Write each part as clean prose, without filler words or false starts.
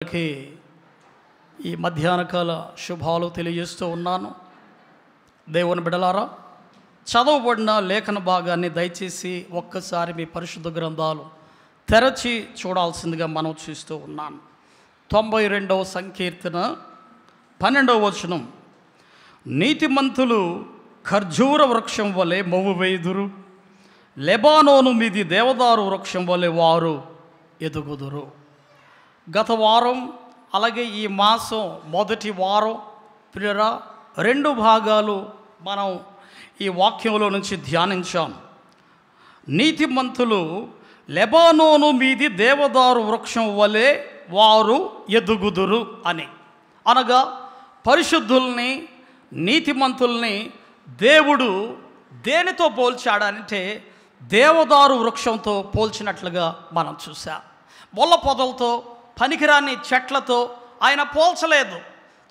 కి ఈ మధ్యాహ్నకాల శుభాలు తెలియజేస్తూ ఉన్నాను. దేవుని బిడలారా, చదవబడిన లేఖన భాగాన్ని దయచేసి ఒక్కసారి మీ పరిశుద్ధ గ్రంథాలు తెరచి చూడాల్సిందిగా మనం చూస్తూ ఉన్నాను. 92వ సంకీర్తన 12వ వచనం, నీతిమంతులు ఖర్జూర వృక్షం వలె మొవ్వు వేయుదురు, లెబానోను మీది దేవదారు వృక్షం వలె వారు ఎదుగుదురు. గత వారం అలాగే ఈ మాసం మొదటి వారం ప్రియరా 2 భాగాలు మనం ఈ వాక్యంలో నుంచి ధ్యానించాం. నీతిమంతులు లెబానోను మీది దేవదారు వృక్షం వలె వారు ఎదుగుదురు అని, అనగా పరిశుద్ధుల్ని నీతిమంతుల్ని దేవుడు దేనితో పోల్చాడంటే దేవదారు వృక్షంతో పోల్చినట్లుగా మనం చూసాం. ముళ్ళ పొదలతో పనికిరాని చెట్లతో ఆయన పోల్చలేదు.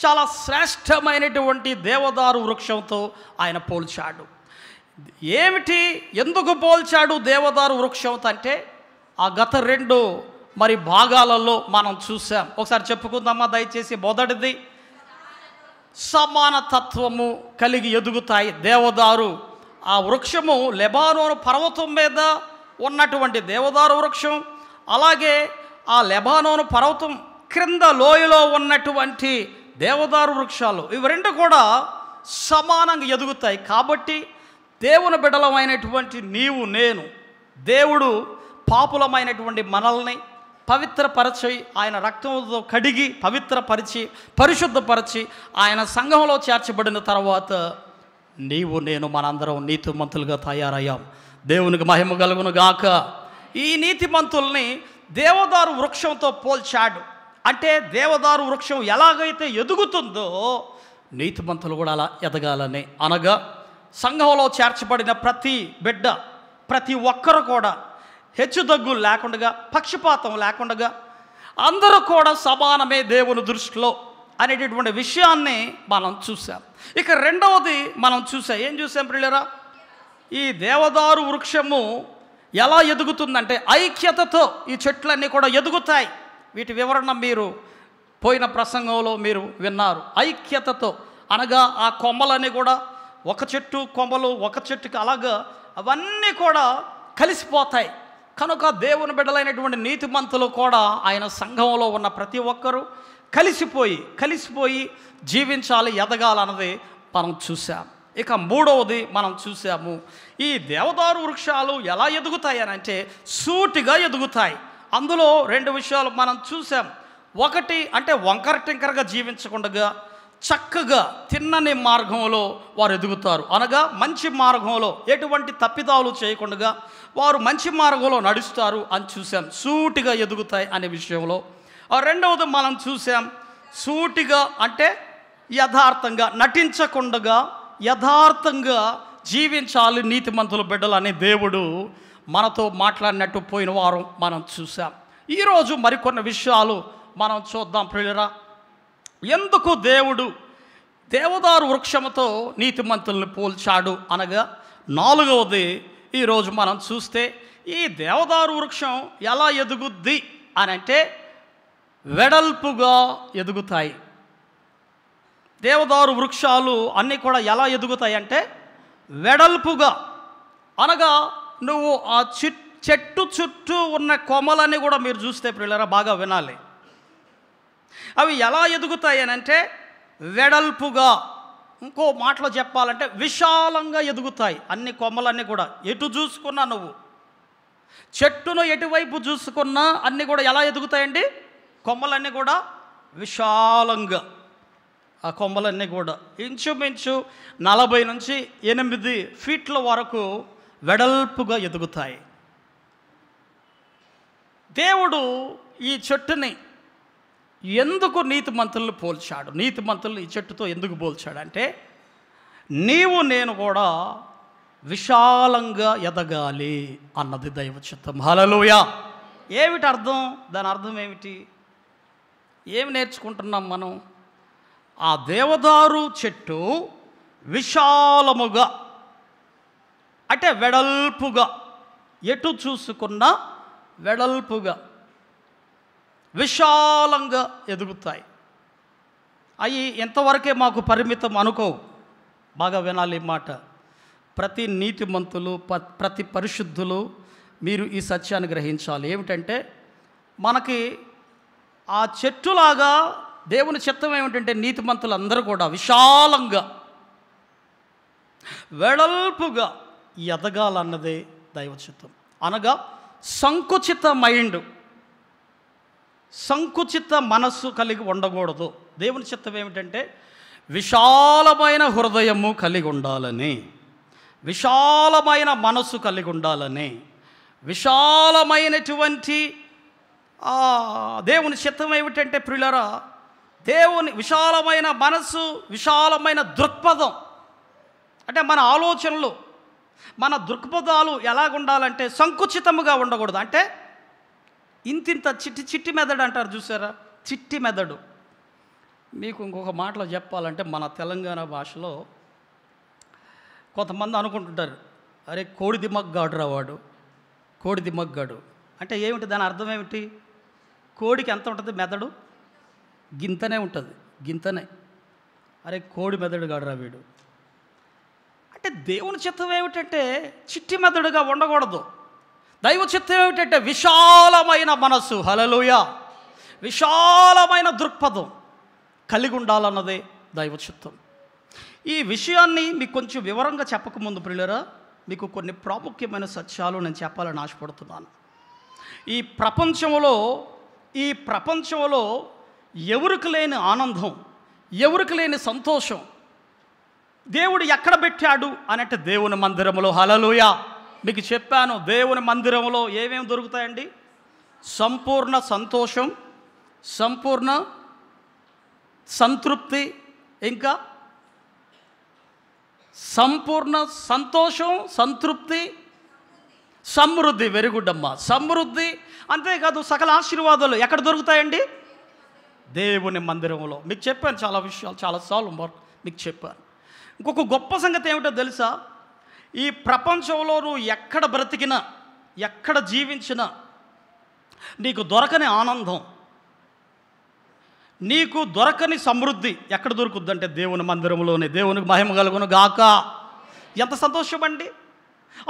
చాలా శ్రేష్టమైనటువంటి దేవదారు వృక్షంతో ఆయన పోల్చాడు. ఏమిటి, ఎందుకు పోల్చాడు దేవదారు వృక్షంతో అంటే ఆ గత 2 భాగాలలో మనం చూసాం. ఒకసారి చెప్పుకుందామా దయచేసి. మొదటిది, సమానతత్వము కలిగి ఎదుగుతాయి. దేవదారు ఆ వృక్షము లెబానోను పర్వతం మీద ఉన్నటువంటి దేవదారు వృక్షం, అలాగే ఆ లెబానోను పర్వతం క్రింద లోయలో ఉన్నటువంటి దేవదారు వృక్షాలు, ఇవి 2 కూడా సమానంగా ఎదుగుతాయి. కాబట్టి దేవుని బిడ్డలమైనటువంటి నీవు నేను, దేవుడు పాపులమైనటువంటి మనల్ని పవిత్రపరచి ఆయన రక్తంతో కడిగి పవిత్రపరిచి పరిశుద్ధపరిచి ఆయన సంఘంలో చేర్చబడిన తర్వాత నీవు నేను మనందరం నీతిమంతులుగా తయారయ్యాం. దేవునికి మహిమ కలుగును గాక. ఈ నీతిమంతుల్ని దేవదారు వృక్షంతో పోల్చాడు. అంటే దేవదారు వృక్షం ఎలాగైతే ఎదుగుతుందో నీతిమంతులు కూడా అలా ఎదగాలని, అనగా సంఘంలో చేర్చబడిన ప్రతి బిడ్డ, ప్రతి ఒక్కరు కూడా హెచ్చుతగ్గులు లేకుండా, పక్షపాతం లేకుండా అందరూ కూడా సమానమే దేవుని దృష్టిలో అనేటటువంటి విషయాన్ని మనం చూసాం. ఇక 2వది మనం చూసాం. ఏం చూసాం ప్రియులారా? ఈ దేవదారు వృక్షము ఎలా ఎదుగుతుందంటే ఐక్యతతో ఈ చెట్లన్నీ కూడా ఎదుగుతాయి. వీటి వివరణ మీరు పోయిన ప్రసంగంలో మీరు విన్నారు. ఐక్యతతో అనగా ఆ కొమ్మలన్నీ కూడా ఒక చెట్టు కొమ్మలు ఒక చెట్టుకి అలాగా అవన్నీ కూడా కలిసిపోతాయి. కనుక దేవుని బిడ్డలైనటువంటి నీతిమంతులు కూడా ఆయన సంఘంలో ఉన్న ప్రతి ఒక్కరూ కలిసిపోయి జీవించాలి, ఎదగాలన్నది మనం చూసాం. ఇక 3వది మనం చూసాము, ఈ దేవదారు వృక్షాలు ఎలా ఎదుగుతాయి అని అంటే సూటిగా ఎదుగుతాయి. అందులో 2 విషయాలు మనం చూసాం. ఒకటి అంటే వంకర టింకరగా జీవించకుండా చక్కగా తిన్నని మార్గంలో వారు ఎదుగుతారు, అనగా మంచి మార్గంలో ఎటువంటి తప్పిదాలు చేయకుండా వారు మంచి మార్గంలో నడుస్తారు అని చూసాం. సూటిగా ఎదుగుతాయి అనే విషయంలో. 2వది మనం చూసాం, సూటిగా అంటే యథార్థంగా నటించకుండా యథార్థంగా జీవించాలి నీతిమంతుల బిడ్డలు అని దేవుడు మనతో మాట్లాడినట్టు పోయిన వారం మనం చూసాం. ఈరోజు మరికొన్ని విషయాలు మనం చూద్దాం ప్రియులారా. ఎందుకు దేవుడు దేవదారు వృక్షముతో నీతిమంతుల్ని పోల్చాడు అనగా 4వది ఈరోజు మనం చూస్తే ఈ దేవదారు వృక్షం ఎలా ఎదుగుద్ది అని అంటే వెడల్పుగా ఎదుగుతాయి. దేవదారు వృక్షాలు అన్నీ కూడా ఎలా ఎదుగుతాయి అంటే వెడల్పుగా, అనగా నువ్వు ఆ చెట్టు చుట్టూ ఉన్న కొమ్మలన్నీ కూడా మీరు చూస్తే ప్రియులారా బాగా వినాలి. అవి ఎలా ఎదుగుతాయి అని అంటే వెడల్పుగా, ఇంకో మాటలో చెప్పాలంటే విశాలంగా ఎదుగుతాయి. అన్ని కొమ్మలన్నీ కూడా ఎటు చూసుకున్నా, నువ్వు చెట్టును ఎటువైపు చూసుకున్నా అన్నీ కూడా ఎలా ఎదుగుతాయండి? కొమ్మలన్నీ కూడా విశాలంగా, ఆ కొమ్మలన్నీ కూడా ఇంచుమించు 40 నుంచి 8 ఫీట్ల వరకు వెడల్పుగా ఎదుగుతాయి. దేవుడు ఈ చెట్టుని ఎందుకు నీతిమంతులను పోల్చాడు, నీతిమంతులను ఈ చెట్టుతో ఎందుకు పోల్చాడు అంటే నీవు నేను కూడా విశాలంగా ఎదగాలి అన్నది దైవ చిత్తం. హల్లెలూయా. ఏమిటి అర్థం? దాని అర్థం ఏమిటి? ఏమి నేర్చుకుంటున్నాం మనం? ఆ దేవదారు చెట్టు విశాలముగా అంటే వెడల్పుగా, ఎటు చూసుకున్నా వెడల్పుగా విశాలంగా ఎదుగుతాయి. అవి ఎంతవరకే మాకు పరిమితం అనుకో. బాగా వినాలి ఈ మాట. ప్రతి నీతిమంతులు, ప్రతి పరిశుద్ధులు మీరు ఈ సత్యాన్ని గ్రహించాలి. ఏమిటంటే మనకి ఆ చెట్టులాగా దేవుని చిత్తం ఏమిటంటే నీతిమంతులందరూ కూడా విశాలంగా వెడల్పుగా ఎదగాలన్నదే దైవ చిత్తం. అనగా సంకుచిత మైండ్, సంకుచిత మనస్సు కలిగి ఉండకూడదు. దేవుని చిత్తం ఏమిటంటే విశాలమైన హృదయము కలిగి ఉండాలని, విశాలమైన మనస్సు కలిగి ఉండాలని, విశాలమైనటువంటి దేవుని చిత్తం ఏమిటంటే ప్రియులారా, దేవుని విశాలమైన మనస్సు, విశాలమైన దృక్పథం. అంటే మన ఆలోచనలు, మన దృక్పథాలు ఎలాగుండాలంటే సంకుచితముగా ఉండకూడదు. అంటే ఇంతింత చిట్టి చిట్టి మెదడు అంటారు చూసారా, చిట్టి మెదడు. మీకు ఇంకొక మాటలో చెప్పాలంటే మన తెలంగాణ భాషలో కొంతమంది అనుకుంటుంటారు, అరే కోడి దిమ్మగ్గాడు రావాడు, కోడి దిమ్మగ్గాడు అంటే ఏమిటి? దాని అర్థం ఏమిటి? కోడికి ఎంత ఉంటుంది మెదడు? గింతనే ఉంటుంది, గింతనే. అరే కోడి మెదడు గాడురా వీడు అంటే దేవుని చిత్తం ఏమిటంటే చిట్టి మెదడుగా ఉండకూడదు. దైవ చిత్తం ఏమిటంటే విశాలమైన మనస్సు, హల్లెలూయా, విశాలమైన దృక్పథం కలిగి ఉండాలన్నదే దైవ చిత్తం. ఈ విషయాన్ని మీకు కొంచెం వివరంగా చెప్పకముందు ప్రియులారా, మీకు కొన్ని ప్రాముఖ్యమైన సత్యాలు నేను చెప్పాలని ఆశపడుతున్నాను. ఈ ప్రపంచంలో ఎవరికి లేని ఆనందం, ఎవరికి లేని సంతోషం దేవుడు ఎక్కడ పెట్టాడు అనంటే దేవుని మందిరంలో. హల్లెలూయా. మీకు చెప్పాను, దేవుని మందిరంలో ఏమేమి దొరుకుతాయండి? సంపూర్ణ సంతోషం, సంపూర్ణ సంతృప్తి, ఇంకా సంపూర్ణ సంతోషం, సంతృప్తి, సమృద్ధి. వెరీ గుడ్ అమ్మా, సమృద్ధి. అంతేకాదు సకల ఆశీర్వాదాలు ఎక్కడ దొరుకుతాయండి? దేవుని మందిరంలో. మీకు చెప్పాను చాలా విషయాలు, చాలాసార్లు మీకు చెప్పాను. ఇంకొక గొప్ప సంగతి ఏమిటో తెలుసా? ఈ ప్రపంచంలో నువ్వు ఎక్కడ బ్రతికినా, ఎక్కడ జీవించినా నీకు దొరకని ఆనందం, నీకు దొరకని సమృద్ధి ఎక్కడ దొరుకుద్దంటే దేవుని మందిరంలోనే. దేవునికి మహిమ కలుగును గాక. ఎంత సంతోషం అండి.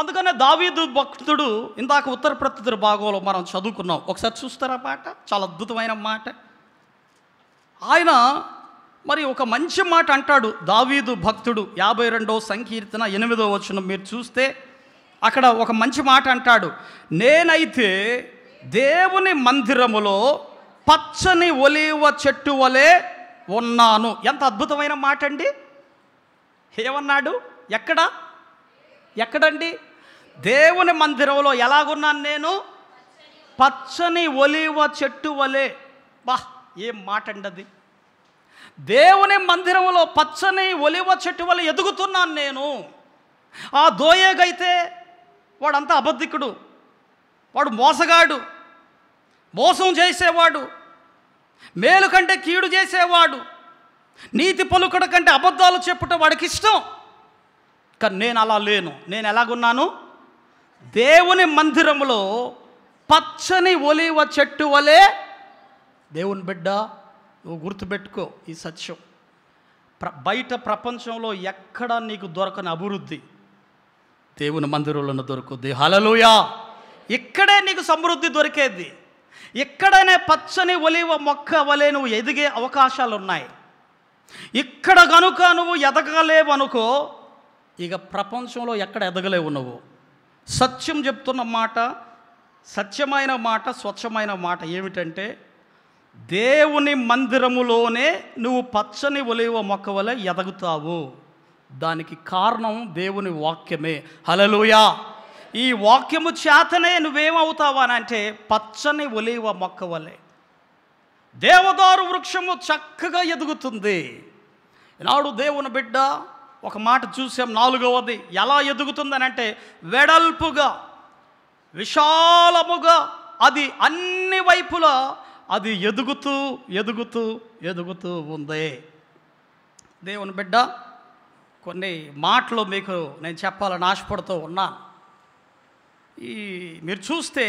అందుకనే దావీదు భక్తుడు ఇందాక ఉత్తర ప్రత్యుత్తర భాగంలో మనం చదువుకున్నాం, ఒకసారి చూస్తారా మాట? చాలా అద్భుతమైన మాట. ఆయన మరి ఒక మంచి మాట అంటాడు దావీదు భక్తుడు. 52వ సంకీర్తన 8వ వచనం మీరు చూస్తే అక్కడ ఒక మంచి మాట అంటాడు, నేనైతే దేవుని మందిరములో పచ్చని ఒలీవ చెట్టు వలె ఉన్నాను. ఎంత అద్భుతమైన మాట అండి. ఏమన్నాడు? ఎక్కడండి? దేవుని మందిరంలో ఎలాగున్నాను నేను? పచ్చని ఒలీవ చెట్టు వలె. బా, ఏం మాట అండి అది. దేవుని మందిరంలో పచ్చని ఒలీవ చెట్టు వలె ఎదుగుతున్నాను నేను. ఆ దోయేగైతే వాడంతా అబద్ధికుడు, వాడు మోసగాడు, మోసం చేసేవాడు, మేలు కంటే కీడు చేసేవాడు, నీతి పలుకుడు కంటే అబద్ధాలు చెప్పుట వాడికి ఇష్టం. కానీ నేను అలా లేను. నేను ఎలాగున్నాను? దేవుని మందిరంలో పచ్చని ఒలీవ చెట్టు వలె. దేవుని బిడ్డ, నువ్వు గుర్తుపెట్టుకో ఈ సత్యం. బయట ప్రపంచంలో ఎక్కడ నీకు దొరకని అభివృద్ధి దేవుని మందిరంలో దొరుకుద్ది. హల్లెలూయా. ఇక్కడే నీకు సమృద్ధి దొరికేది. ఇక్కడనే పచ్చని ఒలీవ మొక్క వలె నువ్వు ఎదిగే అవకాశాలు ఉన్నాయి. ఇక్కడ కనుక నువ్వు ఎదగలేవు అనుకో, ఇక ప్రపంచంలో ఎక్కడ ఎదగలేవు నువ్వు. సత్యం చెప్తున్న మాట, సత్యమైన మాట, స్వచ్ఛమైన మాట ఏమిటంటే దేవుని మందిరములోనే నువ్వు పచ్చని ఒలీవ మొక్క వలె ఎదుగుతావు. దానికి కారణం దేవుని వాక్యమే. హల్లెలూయా. ఈ వాక్యము చేతనే నువ్వేమవుతావా అని అంటే పచ్చని ఒలీవ మొక్క వలె. దేవదారు వృక్షము చక్కగా ఎదుగుతుంది. ఈనాడు దేవుని బిడ్డ ఒక మాట చూసాం, 4వది ఎలా ఎదుగుతుందని అంటే వెడల్పుగా, విశాలముగా, అది అన్ని వైపులా అది ఎదుగుతూ ఎదుగుతూ ఎదుగుతూ ఉంది. దేవుని బిడ్డ, కొన్ని మాటలు మీకు నేను చెప్పాలని ఆశపడుతూ ఉన్నాను. మీరు చూస్తే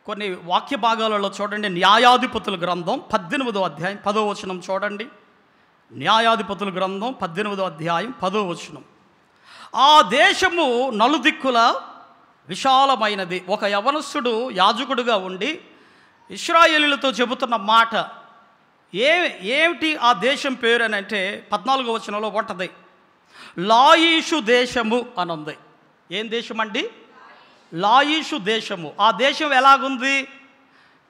కొన్ని వాక్య భాగాలలో చూడండి. న్యాయాధిపతుల గ్రంథం 18వ అధ్యాయం 10వ వచనం చూడండి. న్యాయాధిపతుల గ్రంథం 18వ అధ్యాయం 10వ వచనం. ఆ దేశము నలుదిక్కుల విశాలమైనది. ఒక యవనస్తుడు యాజకుడుగా ఉండి ఇశ్రాయేలీయులతో చెబుతున్న మాట ఏమిటి ఆ దేశం పేరు అని అంటే 14వ వచనంలో ఉంటుంది, లాయీషు దేశము అని ఉంది. ఏం దేశం అండి? లాయీషు దేశము. ఆ దేశం ఎలాగుంది?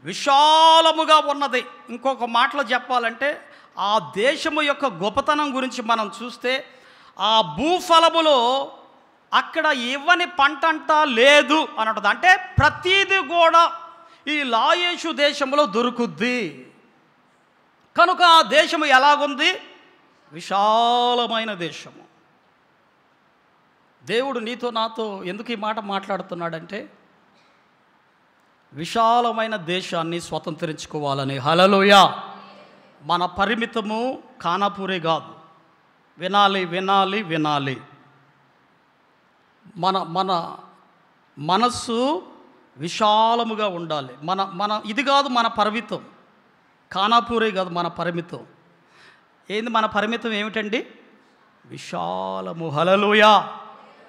విశాలముగా ఉన్నది. ఇంకొక మాటలో చెప్పాలంటే ఆ దేశము యొక్క గొప్పతనం గురించి మనం చూస్తే ఆ భూఫలములో అక్కడ ఇవ్వని పంట అంతా లేదు అని ఉంటుంది. అంటే ప్రతీది కూడా ఈ లాయేషు దేశంలో దొరుకుద్ది. కనుక ఆ దేశము ఎలాగుంది? విశాలమైన దేశము. దేవుడు నీతో నాతో ఎందుకు ఈ మాట మాట్లాడుతున్నాడంటే విశాలమైన దేశాన్ని స్వతంత్రించుకోవాలని. హల్లెలూయా. మన పరిమితము ఖానాపూరే కాదు. వినాలి వినాలి వినాలి. మన మనస్సు విశాలముగా ఉండాలి. మన ఇది కాదు మన పరిమితం. ఖానాపూరే కాదు మన పరిమితం. ఏంది మన పరిమితం? ఏమిటండి? విశాలము. హల్లెలూయా.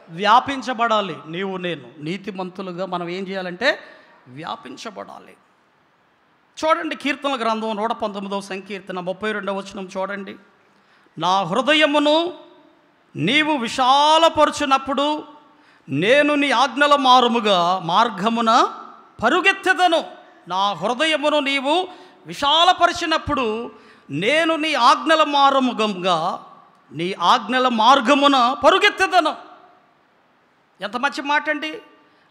వ్యాపించబడాలి. నీవు నేను నీతిమంతులుగా మనం ఏం చేయాలంటే వ్యాపించబడాలి. చూడండి, కీర్తనల గ్రంథం 119వ సంకీర్తన 32వ వచనం చూడండి. నా హృదయమును నీవు విశాలపరుచునప్పుడు నేను నీ ఆజ్ఞల మార్గమున పరుగెత్తెదను. నా హృదయమును నీవు విశాలపరిచినప్పుడు నేను నీ ఆజ్ఞల మార్గమున పరుగెత్తెదను. ఎంత మంచి మాట అండి!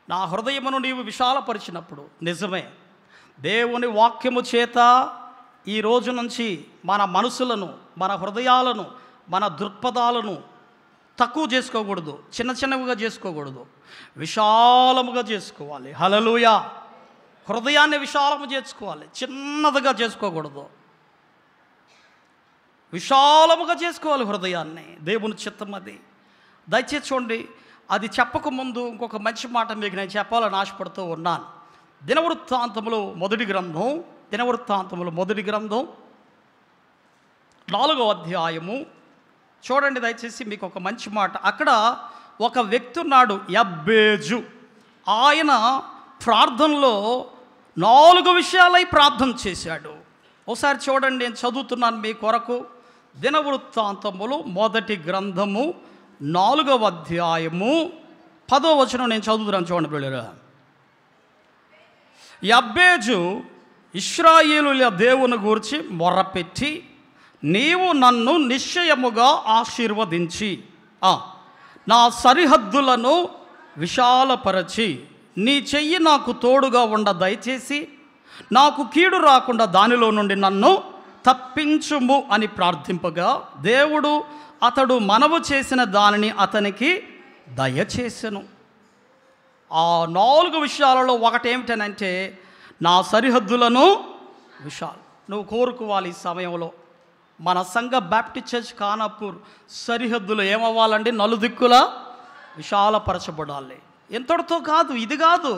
నా హృదయమును నీవు విశాలపరిచినప్పుడు. నిజమే, దేవుని వాక్యము చేత ఈ రోజు నుంచి మన మనసులను, మన హృదయాలను, మన దృక్పథాలను తక్కువ చేసుకోకూడదు, చిన్నవిగా చేసుకోకూడదు, విశాలముగా చేసుకోవాలి. హల్లెలూయా. హృదయాన్ని విశాలము చేసుకోవాలి, చిన్నదిగా చేసుకోకూడదు. విశాలముగా చేసుకోవాలి హృదయాన్ని. దేవుని చిత్తం అది. దయచేసి చూడండి, అది చెప్పకముందు ఇంకొక మంచి మాట మీకు నేను చెప్పాలని ఆశపడుతూ ఉన్నాను. దినవృత్తాంతములు మొదటి గ్రంథం 4వ అధ్యాయము చూడండి. దయచేసి మీకు ఒక మంచి మాట. అక్కడ ఒక వ్యక్తి ఉన్నాడు, యబ్బేజు. ఆయన ప్రార్థనలో 4 విషయాలై ప్రార్థన చేశాడు. ఒకసారి చూడండి, నేను చదువుతున్నాను మీ కొరకు. దినవృత్తాంతములు మొదటి గ్రంథము 4వ అధ్యాయము 10వ వచనం నేను చదువుతున్నాను. చూడండి పిల్లలు. యబ్బేజు ఇశ్రాయేలుల దేవుని గూర్చి మొర్రపెట్టి, నీవు నన్ను నిశ్చయముగా ఆశీర్వదించి నా సరిహద్దులను విశాలపరచి నీ చెయ్యి నాకు తోడుగా ఉండ దయచేసి నాకు కీడు రాకుండా దానిలో నుండి నన్ను తప్పించుము అని ప్రార్థింపగా దేవుడు అతడు మనవు చేసిన దానిని అతనికి దయచేసెను. ఆ 4 విషయాలలో ఒకటి ఏమిటనంటే నా సరిహద్దులను నువ్వు కోరుకోవాలి. ఈ సమయంలో మన సంఘ బాప్టిస్ట్ చర్చ్ ఖానాపూర్ సరిహద్దులు ఏమవ్వాలండి? నలుదిక్కులా విశాలపరచబడాలి. ఇంతటితో కాదు, ఇది కాదు,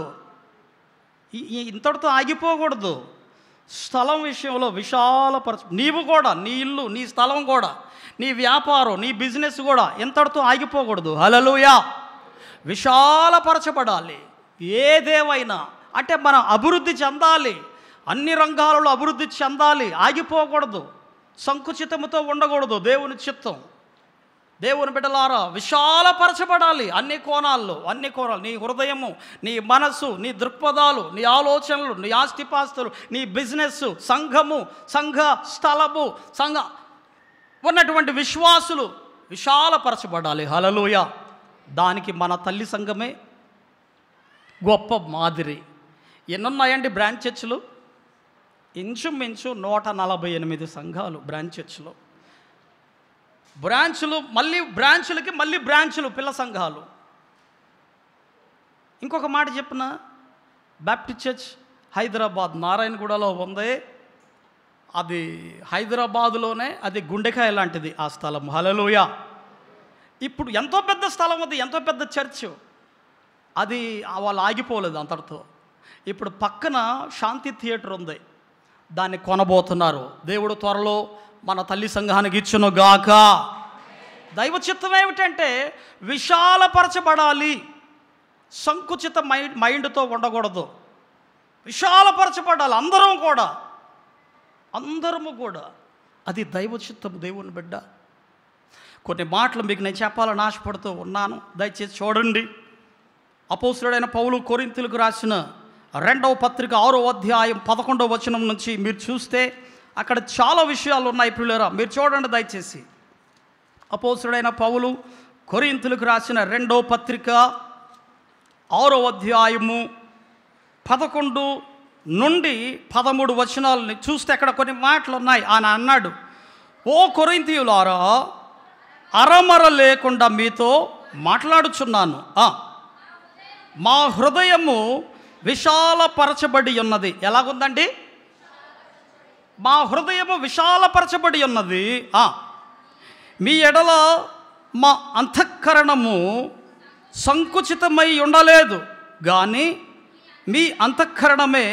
ఇంతటితో ఆగిపోకూడదు. స్థలం విషయంలో నీవు కూడా, నీ ఇల్లు, నీ స్థలం కూడా, నీ వ్యాపారం, నీ బిజినెస్ కూడా ఇంతటితో ఆగిపోకూడదు. హల్లెలూయా. విశాలపరచబడాలి. ఏదేవైనా అంటే మనం అభివృద్ధి చెందాలి, అన్ని రంగాలలో అభివృద్ధి చెందాలి, ఆగిపోకూడదు, సంకుచితముతో ఉండకూడదు. దేవుని చిత్తం. దేవుని బిడ్డలారా, విశాలపరచబడాలి అన్ని కోణాలు. నీ హృదయము, నీ మనసు, నీ దృక్పథాలు, నీ ఆలోచనలు, నీ ఆస్తిపాస్తులు, నీ బిజినెస్, సంఘము, సంఘ స్థలము, ఉన్నటువంటి విశ్వాసులు విశాలపరచబడాలి. హల్లెలూయా. దానికి మన తల్లి సంఘమే గొప్ప మాదిరి. ఎన్నున్నాయండి బ్రాంచ్ చర్చ్లు? ఇంచుమించు 148 సంఘాలు బ్రాంచ్ చర్చ్లో. మళ్ళీ బ్రాంచులు పిల్ల సంఘాలు. ఇంకొక మాట చెప్పిన, బాప్టిస్ట్ చర్చ్ హైదరాబాద్ నారాయణగూడలో ఉంది. అది హైదరాబాదులోనే అది గుండెకాయ లాంటిది ఆ స్థలం. హల్లెలూయా. ఇప్పుడు ఎంతో పెద్ద స్థలం, అది ఎంతో పెద్ద చర్చ్. అది వాళ్ళు ఆగిపోలేదు అంతటితో. ఇప్పుడు పక్కన శాంతి థియేటర్ ఉంది, దాన్ని కొనబోతున్నారు. దేవుడు త్వరలో మన తల్లి సంఘానికి ఇచ్చునుగాక. దైవ చిత్తం ఏమిటంటే విశాలపరచబడాలి, సంకుచిత మైండ్తో ఉండకూడదు, విశాలపరచబడాలి. అందరము కూడా అది దైవ చిత్తం. దేవుని బిడ్డ, కొన్ని మాటలు మీకు నేను చెప్పాలని ఆశపడుతూ ఉన్నాను, దయచేసి చూడండి. అపోస్తలుడైన పౌలు కొరింథీయులకు రాసిన 2వ పత్రిక 6వ అధ్యాయం 11వ వచనం నుంచి మీరు చూస్తే అక్కడ చాలా విషయాలు ఉన్నాయి ప్రియులారా, మీరు చూడండి దయచేసి. అపోస్తలుడైన పౌలు కొరింథీయులకు రాసిన 2వ పత్రిక 6వ అధ్యాయము 11 నుండి 13 వచనాలని చూస్తే అక్కడ కొన్ని మాటలు ఉన్నాయి. ఆయన అన్నాడు, ఓ కొరింథీయులారా, అరమర లేకుండా మీతో మాట్లాడుచున్నాను. మా హృదయము విశాలపరచబడి ఉన్నది. ఎలాగుందండి? మా హృదయము విశాలపరచబడి ఉన్నది. మీ ఎడల మా అంతఃకరణము సంకుచితమై ఉండలేదు, కానీ మీ అంతఃకరణమే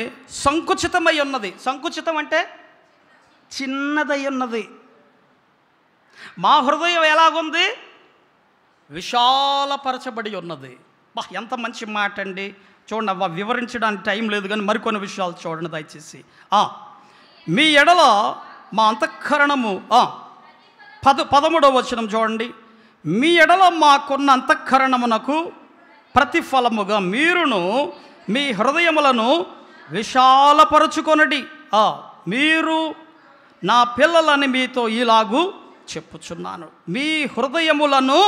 సంకుచితమై ఉన్నది. సంకుచితం అంటే చిన్నదై ఉన్నది. మా హృదయం ఎలాగుంది? విశాలపరచబడి ఉన్నది. ఎంత మంచి మాట అండి. చూడండి, వివరించడానికి టైం లేదు, కానీ మరికొన్ని విషయాలు చూడండి దయచేసి. మీ ఎడల మా అంతఃకరణము 13వ వచనం చూడండి. మీ ఎడల మాకున్న అంతఃకరణమునకు ప్రతిఫలముగా మీరును మీ హృదయములను విశాలపరచుకొనడి. మీరు నా పిల్లలని మీతో ఇలాగూ చెప్పుచున్నాను, మీ హృదయములను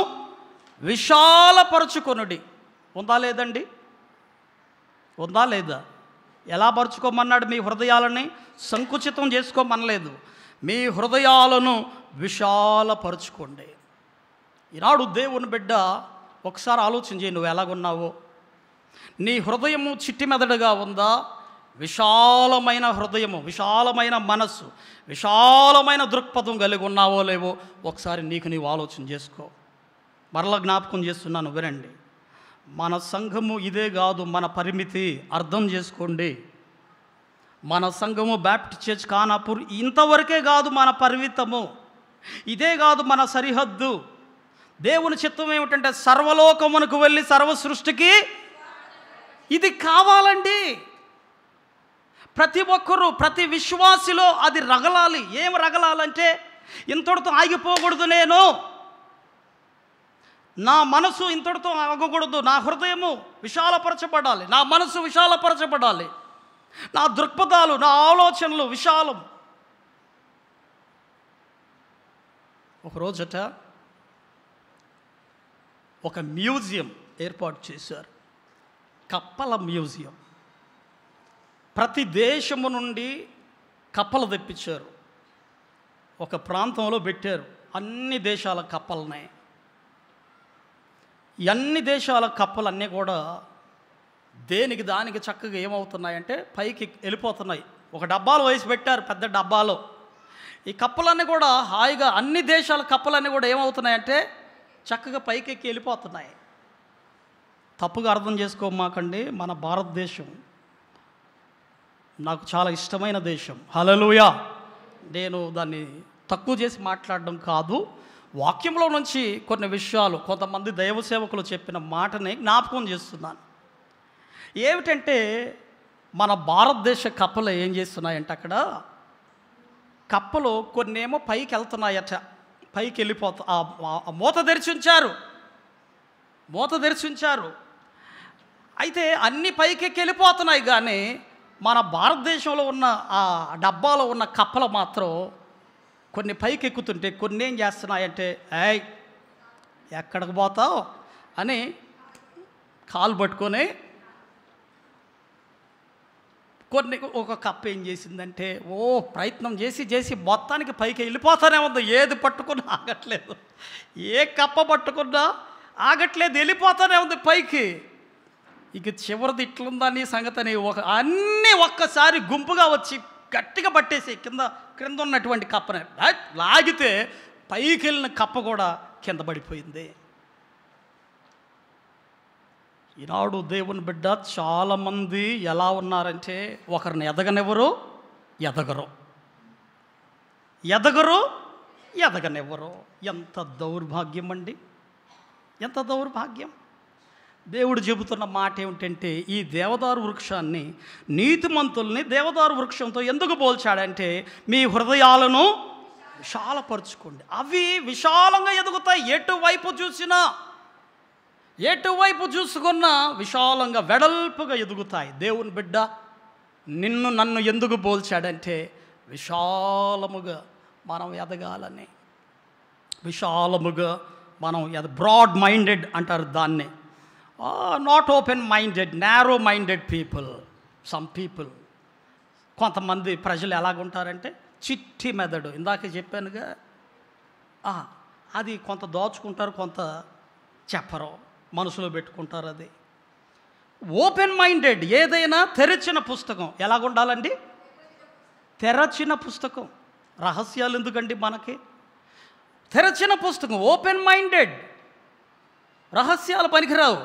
విశాలపరచుకొనుడి. ఉందా లేదండి? ఉందా లేదా? ఎలా పరుచుకోమన్నాడు? మీ హృదయాలని సంకుచితం చేసుకోమనలేదు, మీ హృదయాలను విశాలపరచుకోండి. ఈనాడు దేవుని బిడ్డ, ఒకసారి ఆలోచన చేయి, నువ్వు ఎలాగున్నావో. నీ హృదయము చిట్టి మెదడుగా ఉందా? విశాలమైన హృదయము, విశాలమైన మనస్సు, విశాలమైన దృక్పథం కలిగి ఉన్నావో లేవో ఒకసారి నీకు నీవు ఆలోచన చేసుకో. మరలా జ్ఞాపకం చేస్తున్నాను, వినండి. మన సంఘము ఇదే కాదు మన పరిమితి, అర్థం చేసుకోండి. మన సంఘము బ్యాప్టిస్ట్ చర్చ్ ఖానాపూర్ ఇంతవరకే కాదు మన పరిమితము, ఇదే కాదు మన సరిహద్దు. దేవుని చిత్తం ఏమిటంటే సర్వలోకమునకు వెళ్ళి సర్వ సృష్టికి ఇది కావాలండి. ప్రతి ఒక్కరూ, ప్రతి విశ్వాసిలో అది రగలాలి. ఏం రగలాలంటే ఇంతటితో ఆగిపోకూడదు. నా మనసు ఇంతటితో ఆగకూడదు, నా హృదయము విశాలపరచబడాలి, నా మనసు విశాలపరచబడాలి, నా దృక్పథాలు, నా ఆలోచనలు విశాలం. ఒకరోజట ఒక మ్యూజియం ఏర్పాటు చేశారు, కప్పల మ్యూజియం. ప్రతి దేశము నుండి కప్పలు తెప్పించారు, ఒక ప్రాంతంలో పెట్టారు. అన్ని దేశాల కప్పలనే. అన్ని దేశాల కప్పలన్నీ కూడా దేనికి దానికి చక్కగా ఏమవుతున్నాయంటే పైకి వెళ్ళిపోతున్నాయి. ఒక డబ్బాలో వేసి పెట్టారు, పెద్ద డబ్బాలో. ఈ కప్పలన్నీ కూడా హాయిగా, అన్ని దేశాల కప్పలన్నీ కూడా ఏమవుతున్నాయంటే చక్కగా పైకెక్కి వెళ్ళిపోతున్నాయి. తప్పుగా అర్థం చేసుకోమాకండి, మన భారతదేశం నాకు చాలా ఇష్టమైన దేశం. హల్లెలూయా. నేను దాన్ని తక్కువ చేసి మాట్లాడడం కాదు, వాక్యంలో నుంచి కొన్ని విషయాలు కొంతమంది దైవ సేవకులు చెప్పిన మాటని జ్ఞాపకం చేస్తున్నాను. ఏమిటంటే మన భారతదేశ కప్పలు ఏం చేస్తున్నాయంటే అక్కడ కప్పలు కొన్నేమో పైకి వెళ్తున్నాయట, పైకి వెళ్ళిపోతా మూత తెరిచి ఉంచారు. అయితే అన్ని పైకెక్కి వెళ్ళిపోతున్నాయి, కానీ మన భారతదేశంలో ఉన్న ఆ డబ్బాలో ఉన్న కప్పలు మాత్రం కొన్ని పైకి ఎక్కుతుంటే కొన్ని ఏం చేస్తున్నాయంటే, ఏయ్ ఎక్కడికి పోతావు అని కాలు పట్టుకొని కొన్ని, ఒక కప్ప ఏం చేసిందంటే ప్రయత్నం చేసి మొత్తానికి పైకి వెళ్ళిపోతానే ఉంది. ఏది పట్టుకున్నా ఆగట్లేదు, ఏ కప్ప పట్టుకున్నా ఆగట్లేదు, వెళ్ళిపోతానే ఉంది పైకి. ఇక చివరిది ఇట్లుందని సంగతిని అన్నీ ఒక్కసారి గుంపుగా వచ్చి గట్టిగా పట్టేసి క్రింద ఉన్నటువంటి కప్పని లాగితే పైకి వెళ్ళిన కప్ప కూడా కింద పడిపోయింది. ఈనాడు దేవుని బిడ్డ చాలామంది ఎలా ఉన్నారంటే ఒకరిని ఎదగనివ్వరు, ఎదగరు, ఎదగనివ్వరు. ఎంత దౌర్భాగ్యం అండి, ఎంత దౌర్భాగ్యం. దేవుడు చెబుతున్న మాట ఏమిటంటే, ఈ దేవదారు వృక్షాన్ని, నీతిమంతుల్ని దేవదారు వృక్షంతో ఎందుకు పోల్చాడంటే, మీ హృదయాలను విశాలపరుచుకోండి. అవి విశాలంగా ఎదుగుతాయి. ఎటువైపు చూసుకున్నా విశాలంగా వెడల్పుగా ఎదుగుతాయి. దేవుని బిడ్డ నిన్ను నన్ను ఎందుకు పోల్చాడంటే, విశాలముగా మనం ఎదగాలని, విశాలముగా మనం బ్రాడ్ మైండెడ్ అంటారు దాన్ని. Not open minded, narrow minded people. Some people, కొంతమంది ప్రజలు ఎలాగుంటారంటే చిట్టి మెదడు. ఇందాక చెప్పానుగా, అది కొంత దాచుకుంటారు, కొంత చెప్పరు, మనసులో పెట్టుకుంటారు. అది ఓపెన్ మైండెడ్. ఏదైనా తెరచిన పుస్తకం ఎలాగుండాలండి? తెరచిన పుస్తకం. రహస్యాలు ఎందుకండి మనకి? తెరచిన పుస్తకం, ఓపెన్ మైండెడ్. రహస్యాలు పనికిరావు.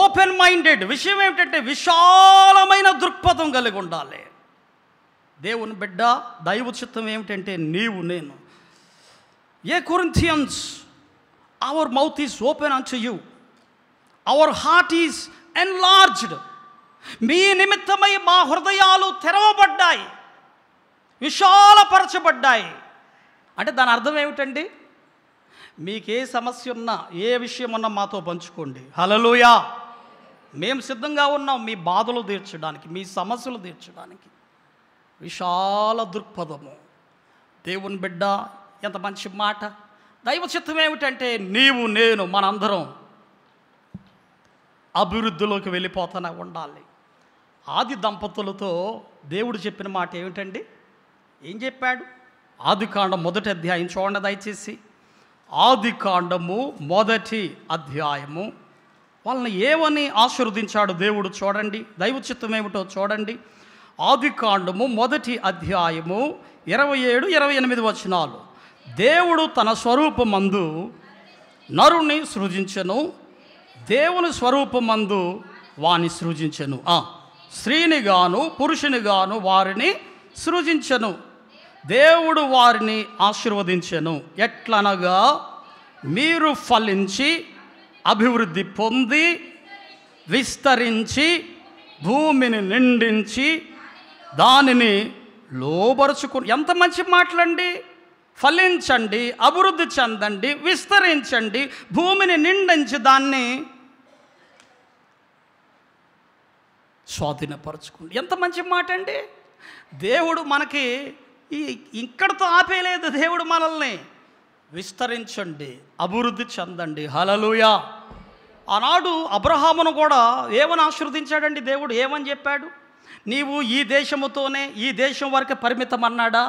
Open minded. విషయం ఏమిటంటే విశాలమైన దృక్పథం కలిగి ఉండాలి. దేవుని బిడ్డ, దైవ చిత్తం ఏమిటంటే నీవు నేను. Corinthians, our mouth is open unto you, our heart is enlarged. మీ నిమిత్తమై మా హృదయాలు తెరవబడ్డాయి, విశాలపరచబడ్డాయి. అంటే దాని అర్థం ఏమిటండి? మీకే సమస్య ఉన్నా, ఏ విషయం ఉన్నా మాతో పంచుకోండి. హల్లెలూయా. మేము సిద్ధంగా ఉన్నాం మీ బాధలు తీర్చడానికి, మీ సమస్యలు తీర్చడానికి. విశాల దృక్పథము. దేవుని బిడ్డ, ఎంత మంచి మాట. దైవ చిత్తం ఏమిటంటే నీవు నేను మనందరం అభివృద్ధిలోకి వెళ్ళిపోతూనే ఉండాలి. ఆది దంపతులతో దేవుడు చెప్పిన మాట ఏమిటండి? ఏం చెప్పాడు? ఆదికాండం 1వ అధ్యాయం చూడండి దయచేసి. ఆదికాండము 1వ అధ్యాయము. వాళ్ళని ఏమని ఆశీర్వదించాడు దేవుడు చూడండి. దైవ చిత్తం ఏమిటో చూడండి. ఆదికాండము 1వ అధ్యాయము 27, 28 వచనాలు. దేవుడు తన స్వరూపమందు నరుని సృజించెను, దేవుని స్వరూపమందు వాని సృజించెను. స్త్రీనిగాను పురుషునిగాను వారిని సృజించెను. దేవుడు వారిని ఆశీర్వదించెను. ఎట్లనగా, మీరు ఫలించి అభివృద్ధి పొంది విస్తరించి భూమిని నిండించి దానిని లోబరుచుకుని. ఎంత మంచి మాటలండి! ఫలించండి, అభివృద్ధి చెందండి, విస్తరించండి, భూమిని నిండించి దాన్ని స్వాధీనపరచుకోండి. ఎంత మంచి మాట అండి! దేవుడు మనకి ఇక్కడితో ఆపేయలేదు. దేవుడు మనల్ని విస్తరించండి, అభివృద్ధి చెందండి. హల్లెలూయా. ఆనాడు అబ్రహామును కూడా ఏమని ఆశీర్వదించాడండి దేవుడు? ఏమని చెప్పాడు? నీవు ఈ దేశముతోనే, ఈ దేశం వరకే పరిమితం అన్నాడా?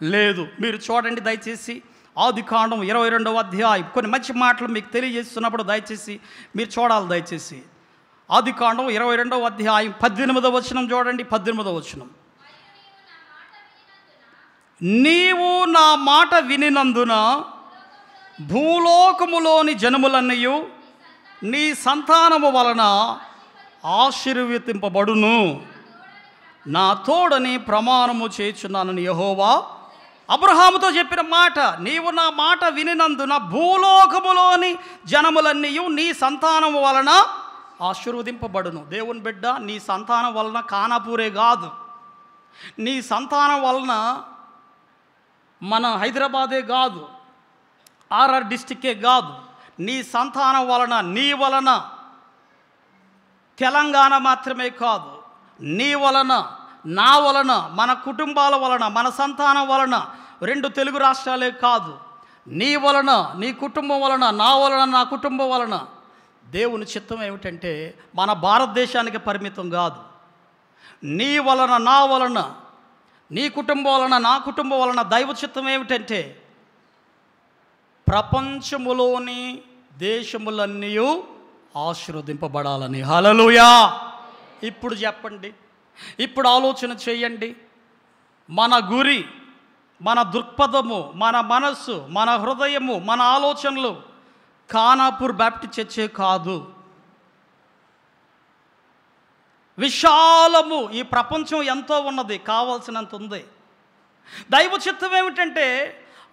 లేదు. మీరు చూడండి దయచేసి. ఆదికాండం 22వ అధ్యాయం. కొన్ని మంచి మాటలు మీకు తెలియజేస్తున్నప్పుడు దయచేసి మీరు చూడాలి. దయచేసి ఆదికాండం 22వ అధ్యాయం 18వ వచనం చూడండి. 18వ వచనం. నీవు నా మాట వినినందున భూలోకములోని జనములన్నయు నీ సంతానము వలన ఆశీర్వదింపబడును, నా తోడని ప్రమాణము చేయుచున్నానని యెహోవా అబ్రహాముతో చెప్పిన మాట. నీవు నా మాట వినినందున భూలోకములోని జనములన్నయు నీ సంతానము వలన ఆశీర్వదింపబడును. దేవుని బిడ్డ, నీ సంతానం వలన ఖానాపూరే కాదు, నీ సంతానం వలన మన హైదరాబాదే కాదు, ఆర్ఆర్ డిస్టిక్కే కాదు, నీ సంతానం వలన, నీ వలన తెలంగాణ మాత్రమే కాదు, నీ వలన, నా వలన, మన కుటుంబాల వలన, మన సంతానం వలన, 2 తెలుగు రాష్ట్రాలే కాదు, నీ వలన, నీ కుటుంబం వలన, నా వలన, నా కుటుంబం వలన. దేవుని చిత్తం ఏమిటంటే మన భారతదేశానికి పరిమితం కాదు. నీ వలన, నా వలన, నీ కుటుంబం వలన, నా కుటుంబం వలన. దైవ చిత్తం ఏమిటంటే ప్రపంచములోని దేశములన్నీ ఆశీర్వదింపబడాలని. హల్లెలూయా. ఇప్పుడు చెప్పండి, ఇప్పుడు ఆలోచన చేయండి. మన గురి, మన దృక్పథము, మన మనస్సు, మన హృదయము, మన ఆలోచనలు ఖానాపూర్ బ్యాప్టిస్ట్ చర్చే కాదు. విశాలము. ఈ ప్రపంచం ఎంతో ఉన్నది, కావాల్సినంత ఉంది. దైవ చిత్తం ఏమిటంటే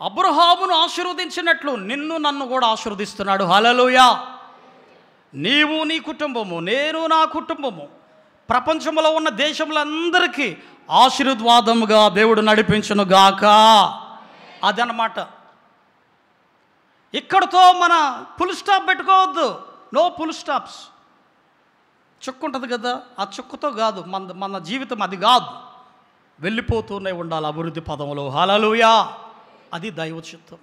అబ్రహామును ఆశీర్వదించినట్లు నిన్ను నన్ను కూడా ఆశీర్వదిస్తున్నాడు. హల్లెలూయా. నీవు నీ కుటుంబము, నేను నా కుటుంబము, ప్రపంచంలో ఉన్న దేశములందరికీ ఆశీర్వాదముగా దేవుడు నడిపించును గాక. అదనమాట. ఇక్కడతో మన ఫుల్ స్టాప్ పెట్టుకోవద్దు. No full stops. చుక్కు ఉంటుంది కదా, ఆ చుక్కుతో కాదు మన జీవితం, అది కాదు. వెళ్ళిపోతూనే ఉండాలి అభివృద్ధి పదంలో. హల్లెలూయా. అది దైవ చిత్తం.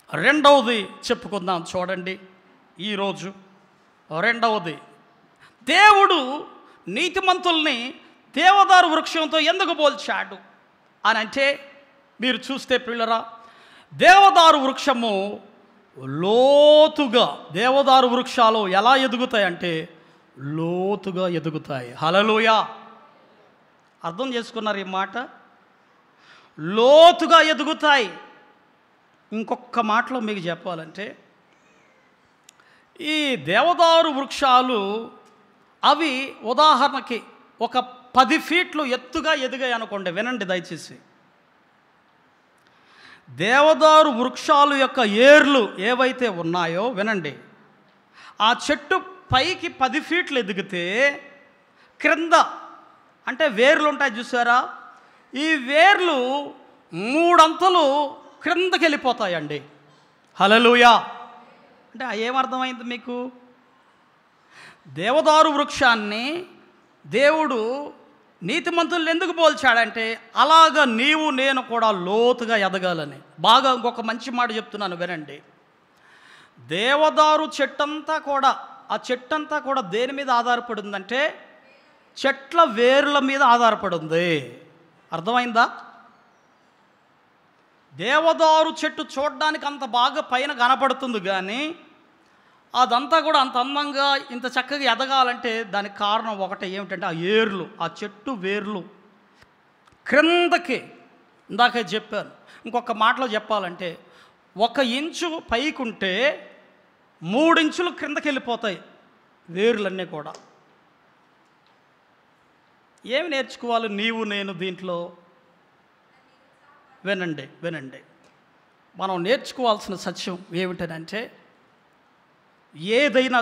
రెండవది చెప్పుకుందాం చూడండి ఈరోజు. రెండవది, దేవుడు నీతిమంతుల్ని దేవదారు వృక్షంతో ఎందుకు పోల్చాడు అని అంటే, మీరు చూస్తే పిల్లరా, దేవదారు వృక్షము లోతుగా, దేవదారు వృక్షాలు ఎలా ఎదుగుతాయంటే లోతుగా ఎదుగుతాయి. హల్లెలూయా. అర్థం చేసుకున్నారు ఈ మాట? లోతుగా ఎదుగుతాయి. ఇంకొక మాటలో మీకు చెప్పాలంటే, ఈ దేవదారు వృక్షాలు అవి ఉదాహరణకి ఒక 10 ఫీట్లు ఎత్తుగా ఎదిగాయి అనుకోండి. వినండి దయచేసి. దేవదారు వృక్షాలు యొక్క ఏర్లు ఏవైతే ఉన్నాయో వినండి, ఆ చెట్టు పైకి 10 ఫీట్లు ఎదిగితే క్రింద అంటే వేర్లు ఉంటాయి చూసారా, ఈ వేర్లు 3 అంతలు క్రిందకి వెళ్ళిపోతాయండి. హల్లెలూయా. అంటే ఏమర్థమైంది మీకు? దేవదారు వృక్షాన్ని దేవుడు నీతిమంతుల్ని ఎందుకు పోల్చాడంటే, అలాగా నీవు నేను కూడా లోతుగా ఎదగాలని. బాగా ఇంకొక మంచి మాట చెప్తున్నాను వినండి. దేవదారు చెట్టంతా కూడా, ఆ చెట్టంతా కూడా దేని మీద ఆధారపడిందంటే చెట్ల వేర్ల మీద ఆధారపడింది. అర్థమైందా? దేవదారు చెట్టు చూడడానికి అంత బాగా పైన కనపడుతుంది, కానీ అదంతా కూడా అంత అందంగా ఇంత చక్కగా ఎదగాలంటే దానికి కారణం ఒకటే. ఏమిటంటే ఆ ఏర్లు, ఆ చెట్టు వేర్లు క్రిందకి. ఇందాక చెప్పాను. ఇంకొక మాటలో చెప్పాలంటే 1 ఇంచు పైకుంటే 3 ఇంచులు క్రిందకి వెళ్ళిపోతాయి వేర్లన్నీ కూడా. ఏమి నేర్చుకోవాలి నీవు నేను దీంట్లో? వినండి వినండి. మనం నేర్చుకోవాల్సిన సత్యం ఏమిటనంటే, ఏదైనా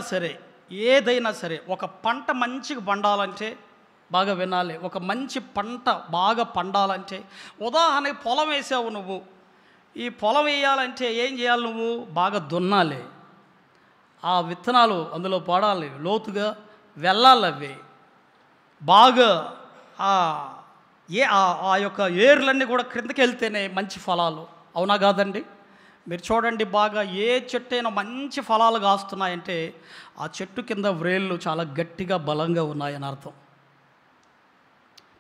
సరే ఒక పంట మంచిగా పండాలంటే, బాగా వినాలి, ఒక మంచి పంట బాగా పండాలంటే, ఉదాహరణకి పొలం వేసావు నువ్వు. ఈ పొలం వేయాలంటే ఏం చేయాలి? నువ్వు బాగా దున్నాలి, ఆ విత్తనాలు అందులో పడాలి, లోతుగా వెళ్ళాలి, అవి బాగా ఆ యొక్క ఏర్లన్నీ కూడా క్రిందకి వెళ్తేనే మంచి ఫలాలు. అవునా కాదండి? మీరు చూడండి బాగా, ఏ చెట్టు అయినా మంచి ఫలాలు కాస్తున్నాయంటే ఆ చెట్టు కింద వ్రేళ్ళు చాలా గట్టిగా బలంగా ఉన్నాయని అర్థం.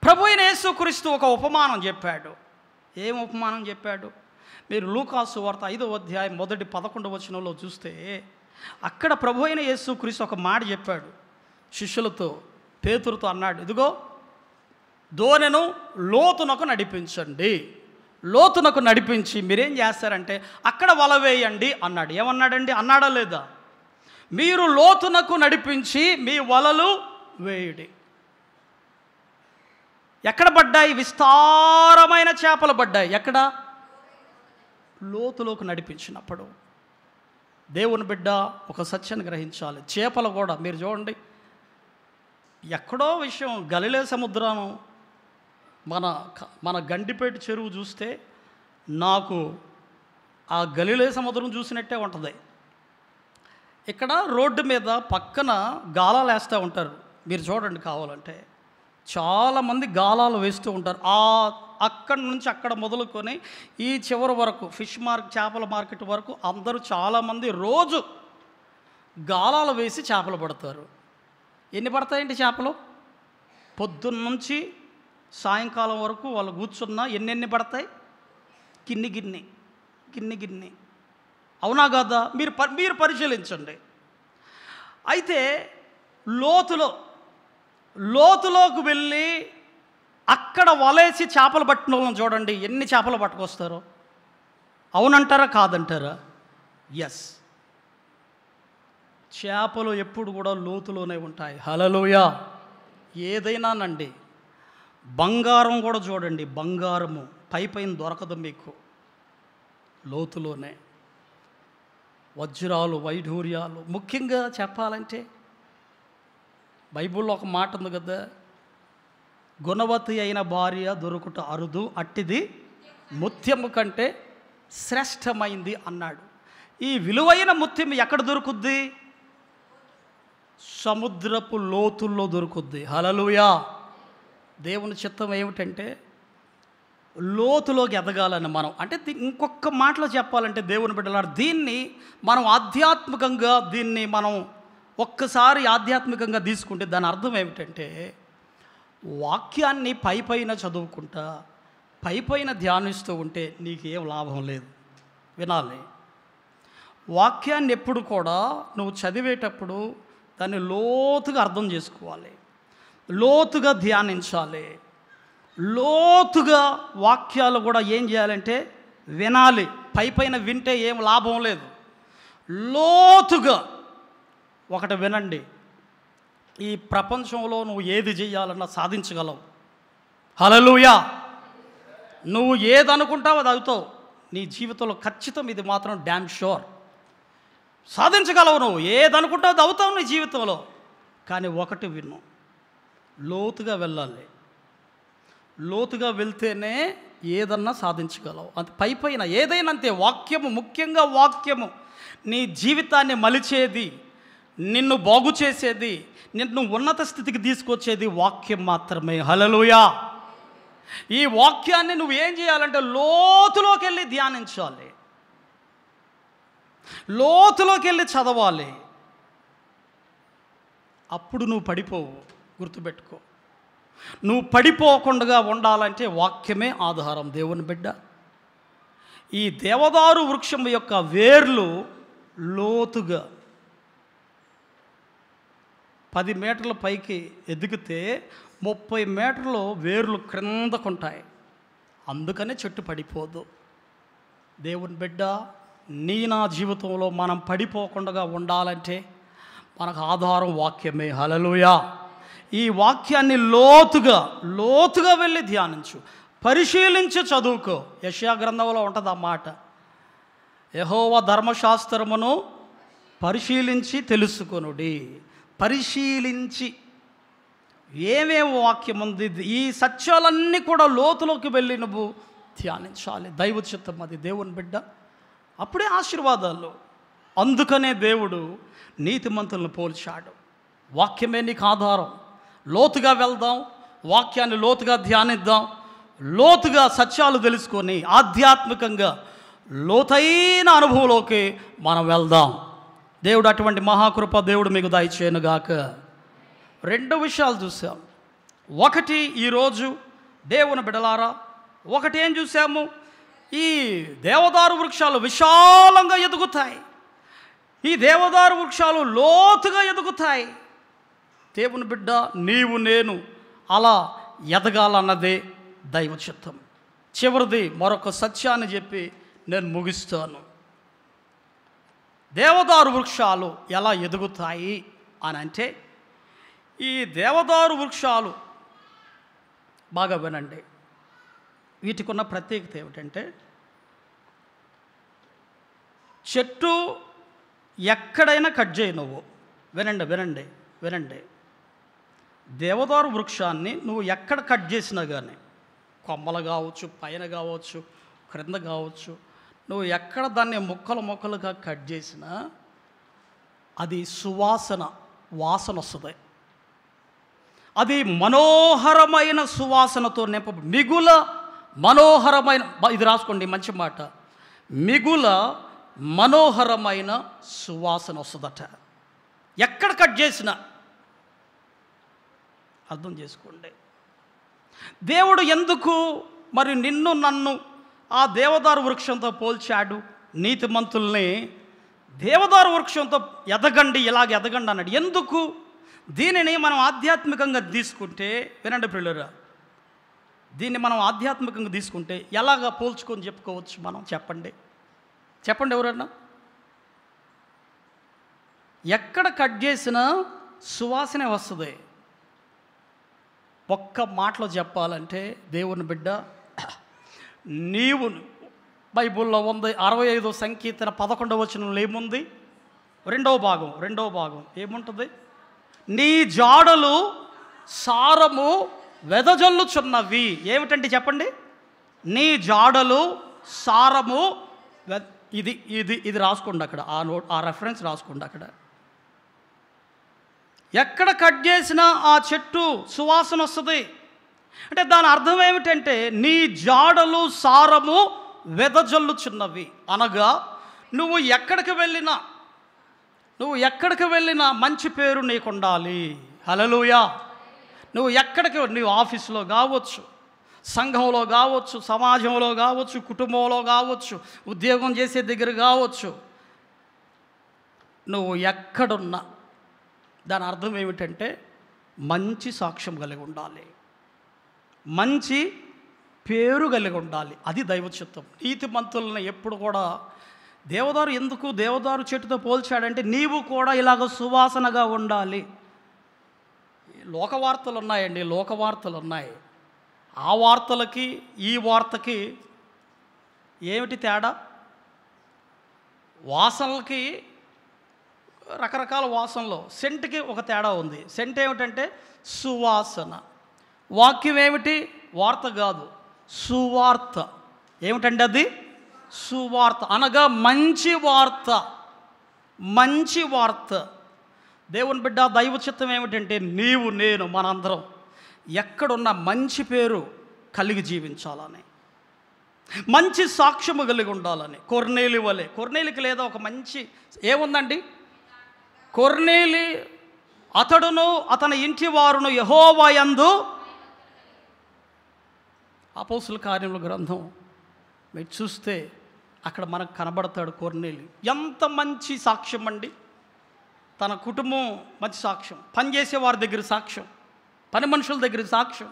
ప్రభు అయిన యేసుక్రీస్తు ఒక ఉపమానం చెప్పాడు. ఏం ఉపమానం చెప్పాడు? మీరు లూకాసు వార్త 5వ అధ్యాయం 11వ వచనంలో చూస్తే, అక్కడ ప్రభు అయిన యేసుక్రీస్తు ఒక మాట చెప్పాడు శిష్యులతో. పేతురుతో అన్నాడు, ఇదిగో దోణెను లోతునకు నడిపించండి. లోతునకు నడిపించి మీరేం చేస్తారంటే అక్కడ వల వేయండి అన్నాడు. ఏమన్నాడండి? అన్నాడా లేదా? మీరు లోతునకు నడిపించి మీ వలలు వేయుడి. ఎక్కడ పడ్డాయి? విస్తారమైన చేపలు పడ్డాయి. ఎక్కడ? లోతులోకి నడిపించినప్పుడు. దేవుని బిడ్డ ఒక సత్యాన్ని గ్రహించాలి. చేపలు కూడా మీరు చూడండి, ఎక్కడో విషయం, గలిలే సముద్రం, మన గండిపేట చెరువు చూస్తే నాకు ఆ గలిలే సముద్రం చూసినట్టే ఉంటుంది. ఇక్కడ రోడ్డు మీద పక్కన గాలాలు వేస్తూ ఉంటారు. మీరు చూడండి కావాలంటే, చాలామంది గాలాలు వేస్తూ ఉంటారు. అక్కడి నుంచి అక్కడ మొదలుకొని ఈ చివరి వరకు, చేపల మార్కెట్ వరకు అందరూ చాలామంది రోజు గాలాలు వేసి చేపలు పడతారు. ఎన్ని పడతాయండి చేపలు? పొద్దున్న నుంచి సాయంకాలం వరకు వాళ్ళు కూర్చున్నా ఎన్నెన్ని పడతాయి? గిన్ని. అవునా కాదా? మీరు పరిశీలించండి. అయితే లోతులోకి వెళ్ళి అక్కడ వలేసి చేపలు పట్టిన వాళ్ళని చూడండి, ఎన్ని చేపలు పట్టుకొస్తారో. అవునంటారా కాదంటారా? ఎస్. చేపలు ఎప్పుడు కూడా లోతులోనే ఉంటాయి. హల్లెలూయా. ఏదైనానండి, బంగారం కూడా చూడండి, బంగారము పైన దొరకదు మీకు, లోతులోనే. వజ్రాలు, వైఢూర్యాలు, ముఖ్యంగా చెప్పాలంటే బైబిల్లో ఒక మాట ఉంది కదా, గుణవతి అయిన భార్య దొరుకుట అరుదు, అట్టిది ముత్యము కంటే శ్రేష్టమైంది అన్నాడు. ఈ విలువైన ముత్యం ఎక్కడ దొరుకుద్ది? సముద్రపు లోతుల్లో దొరుకుద్ది. హల్లెలూయా. దేవుని చిత్తం ఏమిటంటే లోతులోకి ఎదగాలని మనం, అంటే ఇంకొక మాటలో చెప్పాలంటే దేవుని బిడ్డలారా, దీన్ని మనం ఆధ్యాత్మికంగా, దీన్ని మనం ఒక్కసారి ఆధ్యాత్మికంగా తీసుకుంటే దాని అర్థం ఏమిటంటే, వాక్యాన్ని పైన చదువుకుంటా పైన ధ్యానిస్తూ ఉంటే నీకేం లాభం లేదు. వినాలి. వాక్యాన్ని ఎప్పుడు కూడా నువ్వు చదివేటప్పుడు దాన్ని లోతుగా అర్థం చేసుకోవాలి, లోతుగా ధ్యానించాలి, లోతుగా వాక్యాలు కూడా ఏం చేయాలంటే వినాలి. పైన వింటే ఏం లాభం లేదు. లోతుగా ఒకటి వినండి, ఈ ప్రపంచంలో నువ్వు ఏది చేయాలన్నా సాధించగలవు. హల్లెలూయా. నువ్వు ఏదనుకుంటావు అది అవుతావు. నీ జీవితంలో ఖచ్చితం, ఇది మాత్రం డ్యామ్ షూర్. సాధించగలవు. నువ్వు ఏదనుకుంటావు అది అవుతావు నీ జీవితంలో. కానీ ఒకటి విను, లోతుగా వెళ్ళాలి. లోతుగా వెళ్తేనే ఏదన్నా సాధించగలవు. అంత పైన ఏదైనా అంతే. వాక్యము, ముఖ్యంగా వాక్యము నీ జీవితాన్ని మలిచేది, నిన్ను బాగు చేసేది, నిన్ను ఉన్నత స్థితికి తీసుకొచ్చేది వాక్యం మాత్రమే. హల్లెలూయా. ఈ వాక్యాన్ని నువ్వు ఏం చేయాలంటే లోతులోకి వెళ్ళి ధ్యానించాలి, లోతులోకి వెళ్ళి చదవాలి. అప్పుడు నువ్వు పడిపోవు. గుర్తుపెట్టుకో, నువ్వు పడిపోకుండా ఉండాలంటే వాక్యమే ఆధారం. దేవుని బిడ్డ, ఈ దేవదారు వృక్షం యొక్క వేర్లు లోతుగా 10 మీటర్ల పైకి ఎదిగితే 30 మీటర్లు వేర్లు క్రిందకుంటాయి. అందుకనే చెట్టు పడిపోదు. దేవుని బిడ్డ, నా జీవితంలో మనం పడిపోకుండా ఉండాలంటే మనకు ఆధారం వాక్యమే. హల్లెలూయా. ఈ వాక్యాన్ని లోతుగా వెళ్ళి ధ్యానించు, పరిశీలించి చదువుకో. యెషయా గ్రంథంలో ఉంటుంది ఆ మాట, యెహోవా ధర్మశాస్త్రమును పరిశీలించి తెలుసుకొనుడి. పరిశీలించి ఏమేమి వాక్యం ఉంది, ఈ సత్యాలన్నీ కూడా లోతులోకి వెళ్ళి నువ్వు ధ్యానించాలి. దైవ చిత్తం అది. దేవుని బిడ్డ, అప్పుడే ఆశీర్వాదాలు. అందుకనే దేవుడు నీతిమంతులను పోల్చాడు. వాక్యమే నీకు ఆధారం. లోతుగా వెళ్దాం, వాక్యాన్ని లోతుగా ధ్యానిద్దాం, లోతుగా సత్యాలు తెలుసుకొని ఆధ్యాత్మికంగా లోతైన అనుభవంలోకి మనం వెళ్దాం. దేవుడు అటువంటి మహాకృప దేవుడు మీకు దయచేయనుగాక. 2 విషయాలు చూసాం. ఒకటి, ఈరోజు దేవుని బిడలారా, ఒకటి ఏం చూసాము, ఈ దేవదారు వృక్షాలు విశాలంగా ఎదుగుతాయి. ఈ దేవదారు వృక్షాలు లోతుగా ఎదుగుతాయి. దేవుని బిడ్డ, నీవు నేను అలా ఎదగాలన్నదే దైవ చిత్తం. చివరిది మరొక సత్యాన్ని చెప్పి నేను ముగిస్తాను. దేవదారు వృక్షాలు ఎలా ఎదుగుతాయి అని అంటే, ఈ దేవదారు వృక్షాలు బాగా వినండి, వీటికి ఉన్న ప్రత్యేకత ఏమిటంటే, చెట్టు ఎక్కడైనా కట్ చేయి నువ్వు. వినండి. దేవదారు వృక్షాన్ని నువ్వు ఎక్కడ కట్ చేసినా కానీ, కొమ్మలు కావచ్చు, పైన కావచ్చు, క్రింద కావచ్చు, నువ్వు ఎక్కడ దాన్ని ముక్కలుగా కట్ చేసినా అది వాసన వస్తుంది. అది మనోహరమైన సువాసనతో మిగుల మనోహరమైన, ఇది రాసుకోండి మంచి మాట, మిగుల మనోహరమైన సువాసన వస్తుందట ఎక్కడ కట్ చేసినా. అర్థం చేసుకోండి. దేవుడు ఎందుకు మరి నిన్ను నన్ను ఆ దేవదారు వృక్షంతో పోల్చాడు? నీతిమంతుల్ని దేవదారు వృక్షంతో ఎదగండి అన్నాడు. ఎందుకు? దీనిని మనం ఆధ్యాత్మికంగా తీసుకుంటే, వినండి ప్రియులారా, దీన్ని మనం ఆధ్యాత్మికంగా తీసుకుంటే ఎలాగా పోల్చుకొని చెప్పుకోవచ్చు మనం? చెప్పండి ఎవరన్నా ఎక్కడ కట్ చేసినా సువాసనే వస్తుంది. ఒక్క మాటలో చెప్పాలంటే దేవుని బిడ్డ, నీవు బైబిల్లో ఉంది 65 సంకీర్తన 11వ వచనంలో ఏముంది? రెండవ భాగం ఏముంటుంది? నీ జాడలు సారము వెదజల్లుచున్నవి. ఏమిటంటే చెప్పండి, నీ జాడలు సారము ఇది ఇది ఇది రాసుకోండి అక్కడ, ఆ రెఫరెన్స్ రాసుకోండి అక్కడ. ఎక్కడ కట్ చేసినా ఆ చెట్టు సువాసన వస్తుంది. అంటే దాని అర్థం ఏమిటంటే నీ జాడలు సారము వెదజల్లుచున్నవి అనగా నువ్వు ఎక్కడికి వెళ్ళినా మంచి పేరు నీకు ఉండాలి. హల్లెలూయా. నువ్వు ఆఫీసులో కావచ్చు, సంఘంలో కావచ్చు, సమాజంలో కావచ్చు, కుటుంబంలో కావచ్చు, ఉద్యోగం చేసే దగ్గర కావచ్చు, నువ్వు ఎక్కడున్నా దాని అర్థం ఏమిటంటే మంచి సాక్ష్యం కలిగి ఉండాలి, మంచి పేరు కలిగి ఉండాలి. అది దైవ చిత్తం. నీతిమంతులను ఎప్పుడు కూడా దేవదారు ఎందుకు దేవదారు చెట్టుతో పోల్చాడంటే నీవు కూడా ఇలాగ సువాసనగా ఉండాలి. లోకవార్తలు ఉన్నాయి. ఆ వార్తలకి ఈ వార్తకి ఏమిటి తేడా? వాసనలకి రకరకాల వాసనలు, సెంట్కి ఒక తేడా ఉంది. సెంట్ ఏమిటంటే సువాసన. వాక్యం ఏమిటి? వార్త కాదు, సువార్త. ఏమిటండి అది? సువార్త అనగా మంచి వార్త. దేవుని బిడ్డ, దైవ చిత్తం ఏమిటంటే నీవు నేను మనందరం ఎక్కడున్న మంచి పేరు కలిగి జీవించాలని, మంచి సాక్ష్యము కలిగి ఉండాలని. కొర్నేలికి లేదా ఒక మంచి ఏముందండి? కొర్నేలి అతడును అతని ఇంటి వారును యెహోవా యందు, అపోస్తుల కార్యముల గ్రంథం మీరు చూస్తే అక్కడ మనకు కనబడతాడు కొర్నేలి. ఎంత మంచి సాక్ష్యం అండి! తన కుటుంబం మంచి సాక్ష్యం, పనిచేసే వారి దగ్గర సాక్ష్యం, పని మనుషుల దగ్గర సాక్ష్యం,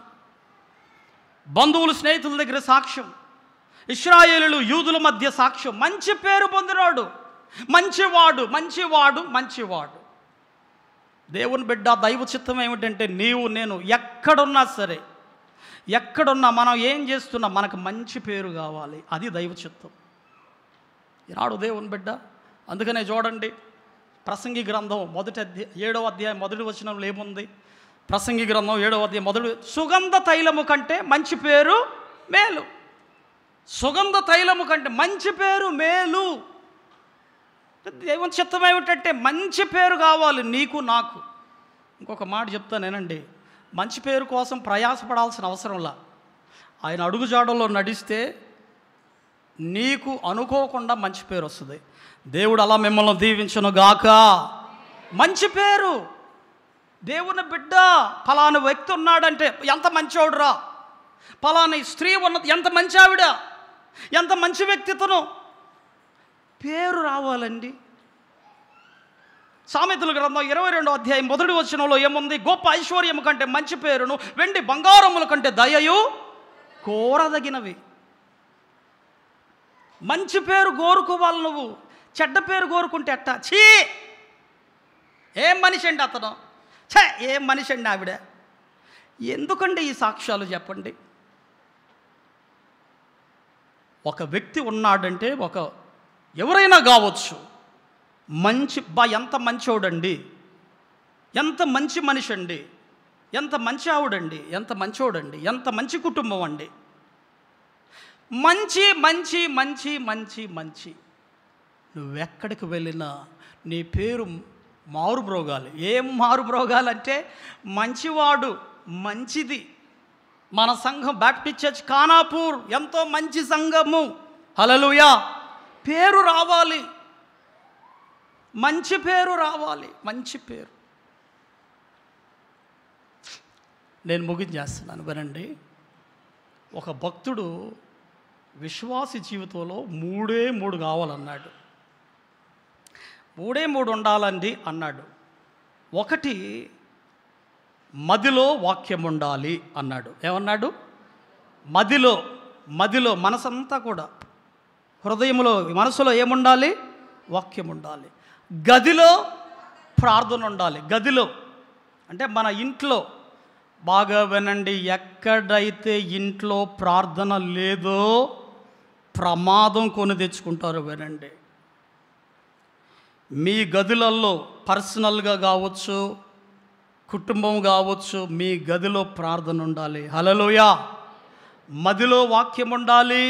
బంధువులు స్నేహితుల దగ్గర సాక్ష్యం, ఇశ్రాయేలులు యూదుల మధ్య సాక్ష్యం. మంచి పేరు పొందినాడు. మంచివాడు. దేవుని బిడ్డ, దైవ చిత్తం ఏమిటంటే నీవు నేను ఎక్కడున్నా సరే, మనం ఏం చేస్తున్నా మనకు మంచి పేరు కావాలి. అది దైవ చిత్తం. ఈనాడు దేవుని బిడ్డ, అందుకనే చూడండి ప్రసంగి గ్రంథం 7వ అధ్యాయం 1వ వచనంలో ఏముంది? ప్రసంగి గ్రంథం 7వ అధ్యాయం 1, సుగంధ తైలము కంటే మంచి పేరు మేలు. సుగంధ తైలము కంటే మంచి పేరు మేలు. దేవుని చిత్తం ఏమిటంటే మంచి పేరు కావాలి నీకు నాకు. ఇంకొక మాట చెప్తానేనండి, మంచి పేరు కోసం ప్రయాసపడాల్సిన అవసరంలా. ఆయన అడుగుజాడల్లో నడిస్తే నీకు అనుకోకుండా మంచి పేరు వస్తుంది. దేవుడు అలా మిమ్మల్ని దీవించును గాక. మంచి పేరు. దేవుని బిడ్డ, ఫలానా వ్యక్తి ఉన్నాడంటే ఎంత మంచోడురా, ఫలానా స్త్రీ ఉన్నది ఎంత మంచి ఆవిడ, ఎంత మంచి వ్యక్తిత్వం, పేరు రావాలండి. సామెతల గ్రంథం 22వ అధ్యాయం 1వ వచనంలో ఏముంది? గొప్ప ఐశ్వర్యము కంటే మంచి పేరును, వెండి బంగారముల కంటే దయయు కోరదగినవి. మంచి పేరు కోరుకోవాలి నువ్వు. చెడ్డ పేరు కోరుకుంటే అట్టా, ఛీ ఏం మనిషి అండి అతను, ఏం మనిషి అండి ఆవిడ. ఎందుకండి ఈ సాక్ష్యాలు చెప్పండి? ఒక వ్యక్తి ఉన్నాడంటే ఎవరైనా కావచ్చు, ఎంత మంచోడండి, ఎంత మంచి మనిషి అండి, ఎంత మంచి ఆవిడండి, ఎంత మంచోడండి, ఎంత మంచి కుటుంబం అండి. మంచి నువ్వెక్కడికి వెళ్ళినా నీ పేరు మారుమ్రోగాలి. ఏం మారుమ్రోగాలంటే మంచివాడు, మంచిది. మన సంఘం బాప్టిస్ట్ చర్చ్ ఖానాపూర్ ఎంతో మంచి సంఘము. హల్లెలూయా. పేరు రావాలి, మంచి పేరు రావాలి, మంచి పేరు. నేను ముగించేస్తున్నాను వినండి. ఒక భక్తుడు విశ్వాసి జీవితంలో 3 కావాలన్నాడు. 3 ఉండాలండి అన్నాడు. ఒకటి, మదిలో వాక్యం ఉండాలి అన్నాడు. ఏమన్నాడు? మదిలో మనసంతా కూడా, హృదయంలో మనసులో ఏముండాలి? వాక్యం ఉండాలి. గదిలో ప్రార్థన ఉండాలి. గదిలో అంటే మన ఇంట్లో. బాగా వినండి, ఎక్కడైతే ఇంట్లో ప్రార్థన లేదో ప్రమాదం కొని తెచ్చుకుంటారు. వినండి, మీ గదులలో పర్సనల్గా కావచ్చు, కుటుంబం కావచ్చు, మీ గదిలో ప్రార్థన ఉండాలి. హల్లెలూయా. మదిలో వాక్యం ఉండాలి,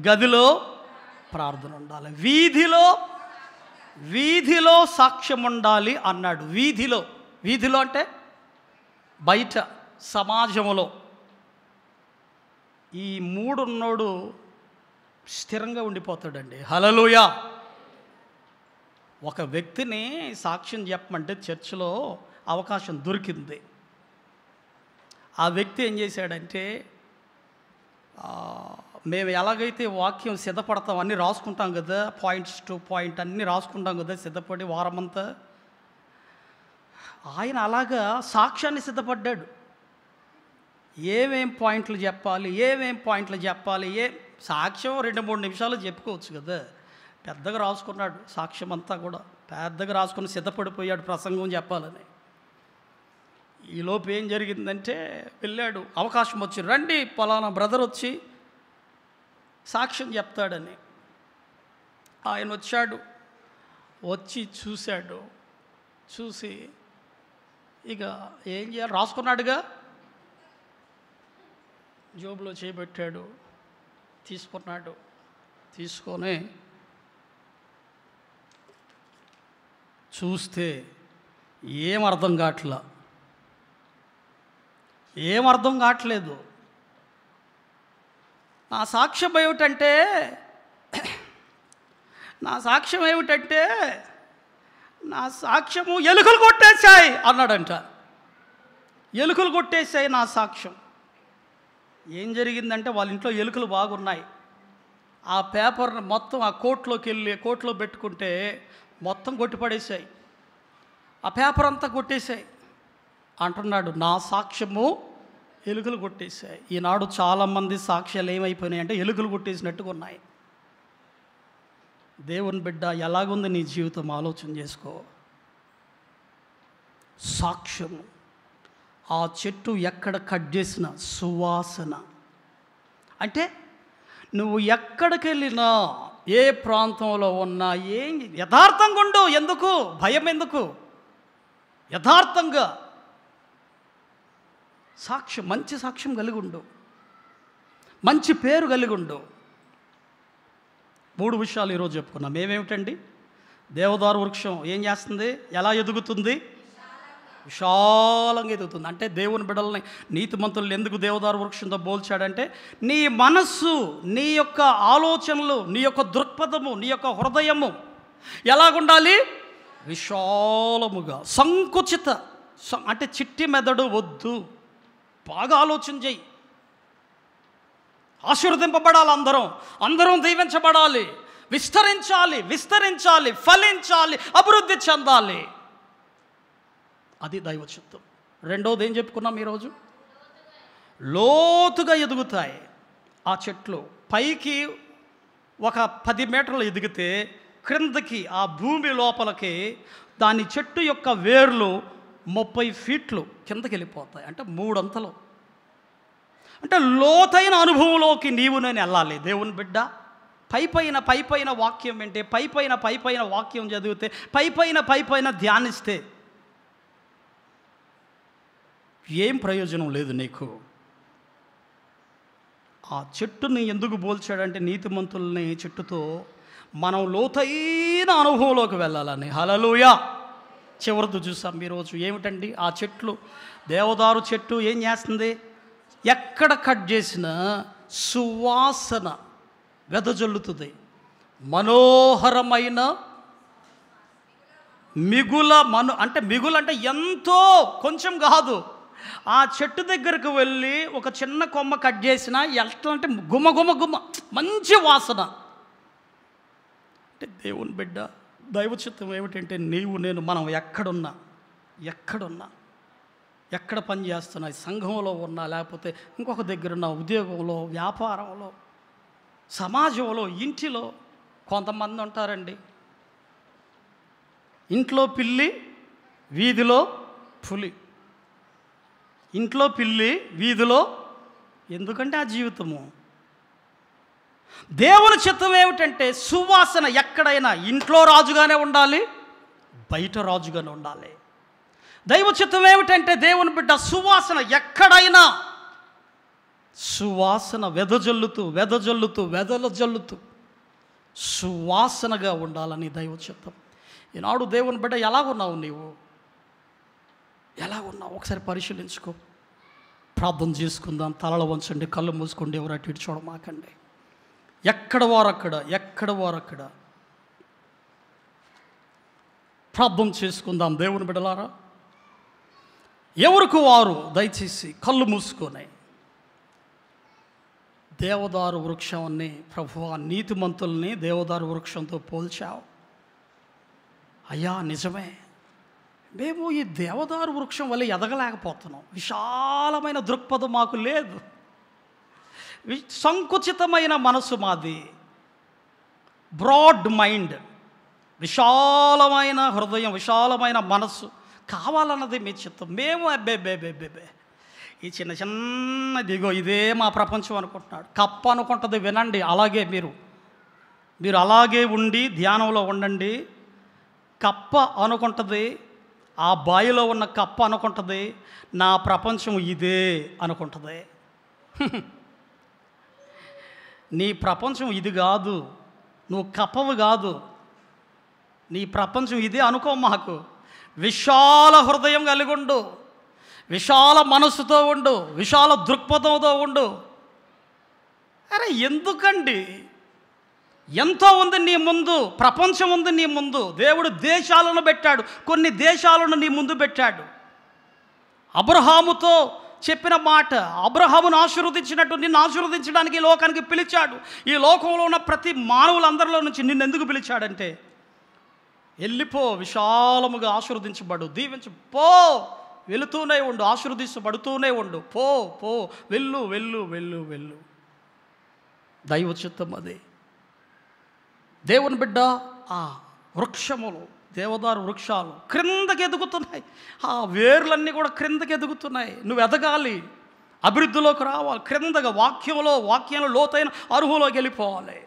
గదిలో ప్రార్థన ఉండాలి. వీధిలో సాక్ష్యం ఉండాలి అన్నాడు. వీధిలో అంటే బయట, సమాజంలో. ఈ మూడున్నోడు స్థిరంగా ఉండిపోతాడండి. హల్లెలూయా. ఒక వ్యక్తిని సాక్ష్యం చెప్పమంటే చర్చిలో అవకాశం దొరికింది. ఆ వ్యక్తి ఏం చేశాడంటే, మేము ఎలాగైతే వాక్యం సిద్ధపడతాం, అన్నీ రాసుకుంటాం కదా, పాయింట్స్ టు పాయింట్ అన్నీ రాసుకుంటాం కదా సిద్ధపడి వారమంతా. ఆయన అలాగా సాక్ష్యాన్ని సిద్ధపడ్డాడు. ఏమేం పాయింట్లు చెప్పాలి, సాక్ష్యం 2-3 నిమిషాలు చెప్పుకోవచ్చు కదా. పెద్దగా రాసుకున్నాడు సాక్ష్యం అంతా కూడా, పెద్దగా రాసుకుని సిద్ధపడిపోయాడు ప్రసంగం చెప్పాలని. ఈలోపు ఏం జరిగిందంటే, వెళ్ళాడు, అవకాశం వచ్చి, రండి పలానా బ్రదర్ వచ్చి సాక్ష్యం చెప్తాడని. ఆయన వచ్చి చూశాడు. చూసి ఇక ఏం చేయాలి, రాసుకున్నాడుగా, జోబులో చేయబెట్టాడు, తీసుకొని చూస్తే ఏం అర్థం కావట్లేదు. నా సాక్ష్యం ఏమిటంటే నా సాక్ష్యము ఎలుకలు కొట్టేశాయి అన్నాడంట. ఎలుకలు కొట్టేశాయి నా సాక్ష్యం. ఏం జరిగిందంటే, వాళ్ళ ఇంట్లో ఎలుకలు బాగున్నాయి. ఆ పేపర్ని మొత్తం ఆ కోట్లో పెట్టుకుంటే మొత్తం కొట్టిపడేశాయి. ఆ పేపర్ అంతా కొట్టేశాయి. అంటున్నాడు, నా సాక్ష్యము ఎలుకలు కొట్టేశాయి. ఈనాడు చాలామంది సాక్ష్యాలు ఏమైపోయినాయి అంటే ఎలుకలు కొట్టేసినట్టుగా ఉన్నాయి. దేవుని బిడ్డ, ఎలాగుంది నీ జీవితం ఆలోచన చేసుకో. సాక్ష్యము, ఆ చెట్టు ఎక్కడ కట్ చేసిన సువాసన. అంటే నువ్వు ఎక్కడికి వెళ్ళినా, ఏ ప్రాంతంలో ఉన్నా, ఏం యథార్థంగా ఉండు. ఎందుకు భయం, ఎందుకు? యథార్థంగా సాక్ష్యం, మంచి సాక్ష్యం కలిగి ఉండు, మంచి పేరు కలిగి ఉండు. 3 విషయాలు ఈరోజు చెప్పుకున్నాం. ఏమేమిటండి? దేవదారు వృక్షం ఏం చేస్తుంది? ఎలా ఎదుగుతుంది? విశాలంగా ఎదుగుతుంది. అంటే దేవుని బిడ్డలని, నీతిమంతులను ఎందుకు దేవదారు వృక్షంతో పోల్చాడంటే, నీ మనస్సు, నీ యొక్క ఆలోచనలు, నీ యొక్క దృక్పథము, నీ యొక్క హృదయము ఎలాగుండాలి? విశాలముగా. సంకుచిత అంటే చిట్టి మెదడు వద్దు. బాగా ఆలోచన చెయ్యి. ఆశీర్వదింపబడాలి, అందరం దీవించబడాలి, విస్తరించాలి, ఫలించాలి, అభివృద్ధి చెందాలి. అది దైవ చిత్తం. రెండోది ఏం చెప్పుకున్నాం ఈరోజు? లోతుగా ఎదుగుతాయి ఆ చెట్లు. పైకి ఒక 10 మీటర్లు ఎదిగితే క్రిందకి ఆ భూమి లోపలికి దాని చెట్టు యొక్క వేర్లు 30 ఫీట్లు కిందకి వెళ్ళిపోతాయి. అంటే 3 అంతలు. అంటే లోతైన అనుభవంలోకి నీవు నేను వెళ్ళాలి. దేవుని బిడ్డ, పైపైన వాక్యం వింటే, పైపైన వాక్యం చదివితే, పైపైన ధ్యానిస్తే ఏం ప్రయోజనం లేదు నీకు. ఆ చెట్టుని ఎందుకు పోల్చాడంటే, నీతిమంతుల్ని చెట్టుతో మనం లోతైన అనుభవంలోకి వెళ్ళాలని. హల్లెలూయా. చివరిది చూసాం ఈరోజు. ఏమిటండి ఆ చెట్లు? దేవదారు చెట్టు ఏం చేస్తుంది? ఎక్కడ కట్ చేసినా సువాసన వెదజల్లుతుంది. మనోహరమైన మిగులంటే ఎంతో, కొంచెం కాదు. ఆ చెట్టు దగ్గరకు వెళ్ళి ఒక చిన్న కొమ్మ కట్ చేసినా ఎట్లా అంటే గుమ మంచి వాసన. అంటే దేవుని బిడ్డ, దైవ చిత్తం ఏమిటంటే, నీవు నేను మనం ఎక్కడున్నా, ఎక్కడ పని చేస్తున్నా, సంఘంలో ఉన్నా, లేకపోతే ఇంకొక దగ్గర ఉన్న, ఉద్యోగంలో, వ్యాపారంలో, సమాజంలో, ఇంటిలో. కొంతమంది ఉంటారండి, ఇంట్లో పిల్లి వీధిలో పులి, ఇంట్లో పిల్లి, వీధిలో. ఎందుకంటే ఆ జీవితము. దేవుని చిత్తం ఏమిటంటే సువాసన ఎక్కడైనా ఇంట్లో రాజుగానే ఉండాలి, బయట రాజుగానే ఉండాలి. దైవ చిత్తం ఏమిటంటే దేవుని బిడ్డ సువాసన ఎక్కడైనా సువాసన వెదజల్లుతూ సువాసనగా ఉండాలని దైవ చిత్తం. ఈనాడు దేవుని బిడ్డ ఎలా ఉన్నావు? నీవు ఎలా ఉన్నావు? ఒకసారి పరిశీలించుకో. ప్రార్థన చేసుకుందాం. తలలు వంచండి, కళ్ళు మూసుకోండి, ఎవరు అటు ఇటు చూడమాకండి. ఎక్కడ వారక్కడ ప్రార్థన చేసుకుందాం. దేవుని బిడ్డలారా, ఎవరికి వారు దయచేసి కళ్ళు మూసుకొని దేవదారు వృక్షాన్ని, ప్రభువా నీతిమంతుల్ని దేవదారు వృక్షంతో పోల్చావు అయ్యా. నిజమే, మేము ఈ దేవదారు వృక్షం వల్ల ఎదగలేకపోతున్నాం. విశాలమైన దృక్పథం మాకు లేదు, సంకుచితమైన మనసు మాది, బ్రాడ్ మైండ్, విశాలమైన హృదయం, విశాలమైన మనసు కావాలన్నది మీ చిత్తం. మేము అబ్బే ఈ చిన్న చిన్న దిగో ఇదే మా ప్రపంచం అనుకుంటున్నాడు. కప్ప అనుకుంటుంది. వినండి, అలాగే మీరు అలాగే ఉండి ధ్యానంలో ఉండండి. కప్ప అనుకుంటుంది, ఆ బావిలో ఉన్న కప్ప అనుకుంటుంది నా ప్రపంచం ఇదే అనుకుంటుంది. నీ ప్రపంచం ఇది కాదు, నువ్వు కప్పవు కాదు, నీ ప్రపంచం ఇదే అనుకో. మాకు విశాల హృదయం కలిగి ఉండు, విశాల మనసుతో ఉండు, విశాల దృక్పథంతో ఉండు. అరే ఎందుకండి? ఎంతో ఉంది నీ ముందు, ప్రపంచం ఉంది నీ ముందు. దేవుడు దేశాలను పెట్టాడు, కొన్ని దేశాలను నీ ముందు పెట్టాడు. అబ్రహాముతో చెప్పిన మాట, అబ్రహామును ఆశీర్వదించినట్టు నిన్ను ఆశీర్వదించడానికి ఈ లోకానికి పిలిచాడు. ఈ లోకంలో ఉన్న ప్రతి మానవులందరిలో నుంచి నిన్ను ఎందుకు పిలిచాడంటే, వెళ్ళిపో, విశాలముగా ఆశీర్వదించబడు, దీవించు, పో, వెళుతూనే ఉండు, ఆశీర్వదించబడుతూనే ఉండు, పో పో, వెళ్ళు వెళ్ళు వెళ్ళు వెళ్ళు. దైవ చిత్తం అదే. దేవుని బిడ్డ, ఆ వృక్షములు, దేవదారు వృక్షాలు క్రిందకి ఎదుగుతున్నాయి. ఆ వేర్లన్నీ కూడా క్రిందకి ఎదుగుతున్నాయి. నువ్వు ఎదగాలి, అభివృద్ధిలోకి రావాలి, క్రిందగా వాక్యంలో లోతైన అరుహులోకి వెళ్ళిపోవాలి.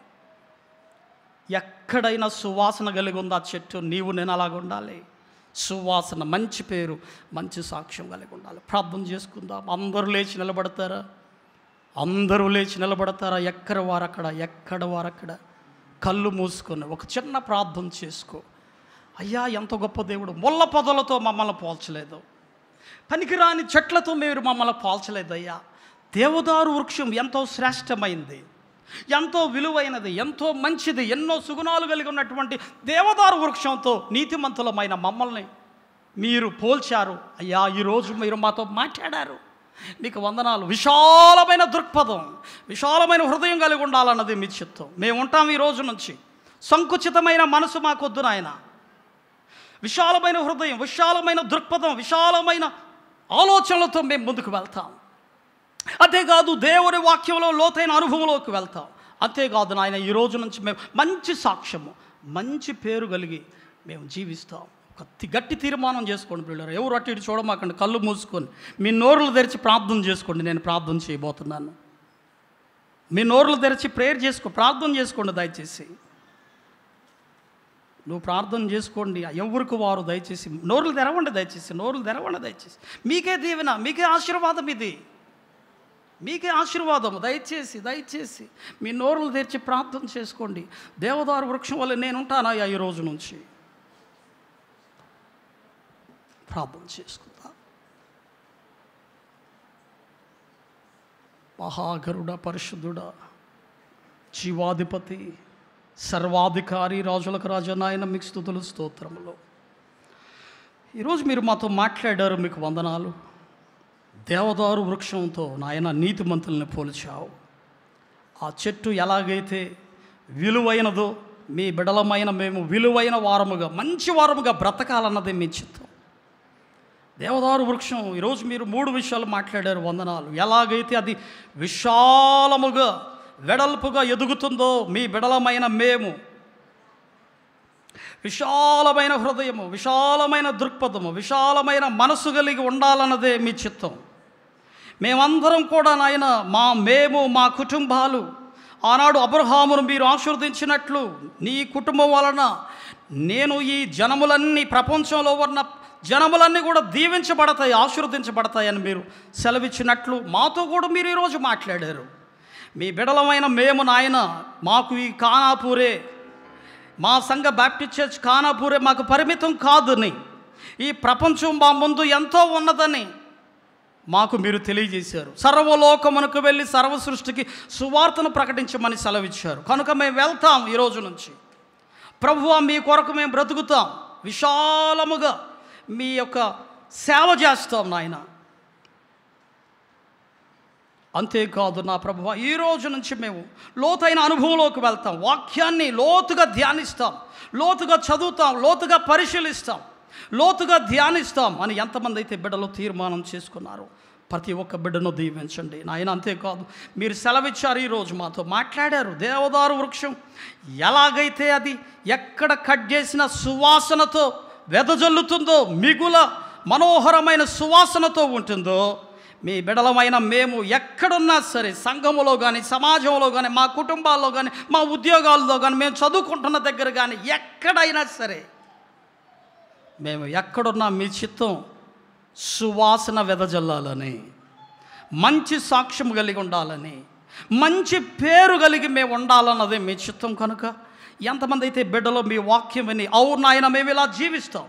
ఎక్కడైనా సువాసన కలిగి ఉంది ఆ చెట్టు, నీవు నేను అలాగ ఉండాలి. సువాసన, మంచి పేరు, మంచి సాక్ష్యం కలిగి ఉండాలి. ప్రార్థన చేసుకుందాం. అందరూ లేచి నిలబడతారా? ఎక్కడ వారక్కడ కళ్ళు మూసుకొని ఒక చిన్న ప్రార్థన చేసుకో. అయ్యా ఎంత గొప్ప దేవుడు. ముళ్ళ పొదలతో మమ్మల్ని పోల్చలేదు, పనికిరాని చెట్లతో మీరు మమ్మల్ని పోల్చలేదు అయ్యా. దేవదారు వృక్షం ఎంతో శ్రేష్టమైంది, ఎంతో విలువైనది, ఎంతో మంచిది, ఎన్నో సుగుణాలు కలిగి ఉన్నటువంటి దేవదారు వృక్షంతో నీతిమంతులమైన మమ్మల్ని మీరు పోల్చారు అయ్యా. ఈరోజు మీరు మాతో మాట్లాడారు, నీకు వందనాలు. విశాలమైన దృక్పథం, విశాలమైన హృదయం కలిగి ఉండాలన్నది మీ చిత్తం. మేము ఉంటాం ఈ రోజు నుంచి. సంకుచితమైన మనసు మాకొద్దు నాయన. విశాలమైన హృదయం, విశాలమైన దృక్పథం, విశాలమైన ఆలోచనలతో మేము ముందుకు వెళ్తాం. అంతేకాదు దేవుని వాక్యంలో లోతైన అనుభవంలోకి వెళ్తాం. అంతేకాదు నాయన, ఈ రోజు నుంచి మేము మంచి సాక్ష్యము, మంచి పేరు కలిగి మేము జీవిస్తాం. గట్టి తీర్మానం చేసుకోండి పిల్లలు. ఎవరు అటు ఇటు చూడమాకండి, కళ్ళు మూసుకొని మీ నోరులు తెరిచి ప్రార్థన చేసుకోండి. నేను ప్రార్థన చేయబోతున్నాను. మీ నోరులు తెరిచి ప్రార్థన చేసుకోండి. దయచేసి నువ్వు ప్రార్థన చేసుకోండి. ఎవరికి వారు దయచేసి నోరులు తెరవండి. దయచేసి మీకే దీవెన, మీకే ఆశీర్వాదం, ఇది మీకే ఆశీర్వాదం. దయచేసి మీ నోరులు తెరిచి ప్రార్థన చేసుకోండి. దేవదారు వృక్షం వల్ల నేను ఉంటానయ్యా. ఈ రోజు నుంచి ప్రార్థన చేసుకుందా. మహాగరుడ, పరిశుద్ధుడ, జీవాధిపతి, సర్వాధికారి, రాజులకు రాజా నాయన, మీకు స్తుతులు స్తోత్రములు. ఈరోజు మీరు మాతో మాట్లాడారు, మీకు వందనాలు. దేవదారు వృక్షంతో నాయన నీతిమంతుల్ని పోల్చావు. ఆ చెట్టు ఎలాగైతే విలువైనదో, మీ బిడలమైన మేము విలువైన వారముగా, మంచి వారముగా బ్రతకాలన్నదే మీ చిత్తం. దేవదారు వృక్షం ఈరోజు మీరు 3 విషయాలు మాట్లాడారు, వందనాలు. ఎలాగైతే అది విశాలముగా వెడల్పుగా ఎదుగుతుందో, మీ బిడలమైన మేము విశాలమైన హృదయము, విశాలమైన దృక్పథము, విశాలమైన మనసు కలిగి ఉండాలన్నదే మీ చిత్తం. మేమందరం కూడా నాయన మా కుటుంబాలు ఆనాడు అబ్రహామును మీరు ఆశీర్వదించినట్లు నీ కుటుంబం వలన నేను ఈ జనములన్నీ, ప్రపంచంలో ఉన్న జనములన్నీ కూడా దీవించబడతాయి, ఆశీర్వదించబడతాయని మీరు సెలవిచ్చినట్లు మాతో కూడా మీరు ఈరోజు మాట్లాడారు. మీ బిడలమైన మేము నాయన, మాకు ఈ ఖానాపూరే, మా సంఘ బాప్టిస్ట్ చర్చ్ ఖానాపూరే మాకు పరిమితం కాదని, ఈ ప్రపంచం మా ముందు ఎంతో ఉన్నదని మాకు మీరు తెలియజేశారు. సర్వలోకమునకు వెళ్ళి సర్వ సృష్టికి సువార్తను ప్రకటించమని సెలవిచ్చారు. కనుక మేము వెళ్తాం ఈ రోజు నుంచి. ప్రభువా, మీ కొరకు మేము బ్రతుకుతాం, విశాలముగా మీ యొక్క సేవ చేస్తాం నాయన. అంతేకాదు నా ప్రభువా, ఈ రోజు నుంచి మేము లోతైన అనుభవంలోకి వెళ్తాం, వాక్యాన్ని లోతుగా ధ్యానిస్తాం, లోతుగా చదువుతాం, లోతుగా పరిశీలిస్తాం, లోతుగా ధ్యానిస్తాం అని ఎంతమంది అయితే బిడ్డలు తీర్మానం చేసుకున్నారు, ప్రతి ఒక్క బిడ్డను దీవించండి నాయన. అంతేకాదు మీరు సెలవిచ్చారు, ఈరోజు మాతో మాట్లాడారు. దేవదారు వృక్షం ఎలాగైతే అది ఎక్కడ కట్ చేసిన సువాసనతో వెదజల్లుతుందో, మిగుల మనోహరమైన సువాసనతో ఉంటుందో, మీ బిడలమైన మేము ఎక్కడున్నా సరే, సంఘములో కానీ, సమాజంలో కానీ, మా కుటుంబాల్లో కానీ, మా ఉద్యోగాల్లో కానీ, మేము చదువుకుంటున్న దగ్గర కానీ, ఎక్కడైనా సరే మేము ఎక్కడున్నా మీ చిత్తం సువాసన వెదజల్లాలని, మంచి సాక్ష్యం కలిగి ఉండాలని, మంచి పేరు కలిగి మేము ఉండాలన్నదే మీ చిత్తం. కనుక ఎంతమంది అయితే బిడ్డలో మీ వాక్యం విని అవును నాయన మేము ఇలా జీవిస్తాం,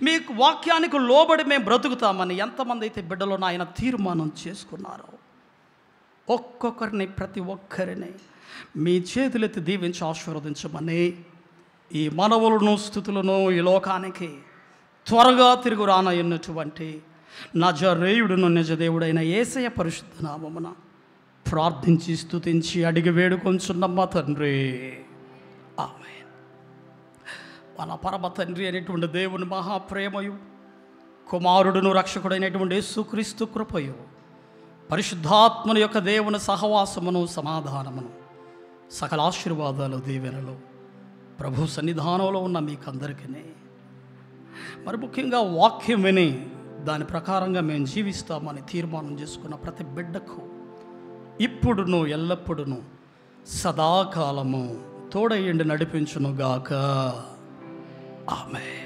మీ వాక్యానికి లోబడి మేము బ్రతుకుతామని ఎంతమంది అయితే బిడ్డలో నాయన తీర్మానం చేసుకున్నారో, ఒక్కొక్కరిని, ప్రతి ఒక్కరిని మీ చేతులెత్తి దీవించి ఆశీర్వదించమని, ఈ మనవులను, స్థుతులను ఈ లోకానికి త్వరగా తిరుగు రానయ్యున్నటువంటి నజరేయుడును నిజదేవుడైన యేసయ్య పరిశుద్ధ నామమున ప్రార్థించి స్తుతించి అడిగి వేడుకొంచున్నమ్మ తండ్రి, ఆమేన్. మన పరమ తండ్రి అనేటువంటి దేవుని మహాప్రేమయు, కుమారుడును రక్షకుడైనటువంటి యేసుక్రీస్తు కృపయు, పరిశుద్ధాత్మని యొక్క దేవుని సహవాసమును, సమాధానమును, సకల ఆశీర్వాదాలు, దీవెనలు ప్రభు సన్నిధానంలో ఉన్న మీకందరికీ, మరి ముఖ్యంగా వాక్యం విని దాని ప్రకారంగా మేము జీవిస్తామని తీర్మానం చేసుకున్న ప్రతి బిడ్డకు ఇప్పుడును ఎల్లప్పుడును సదాకాలము తోడయ్యండి నడిపించునుగాక. ఆమేన్.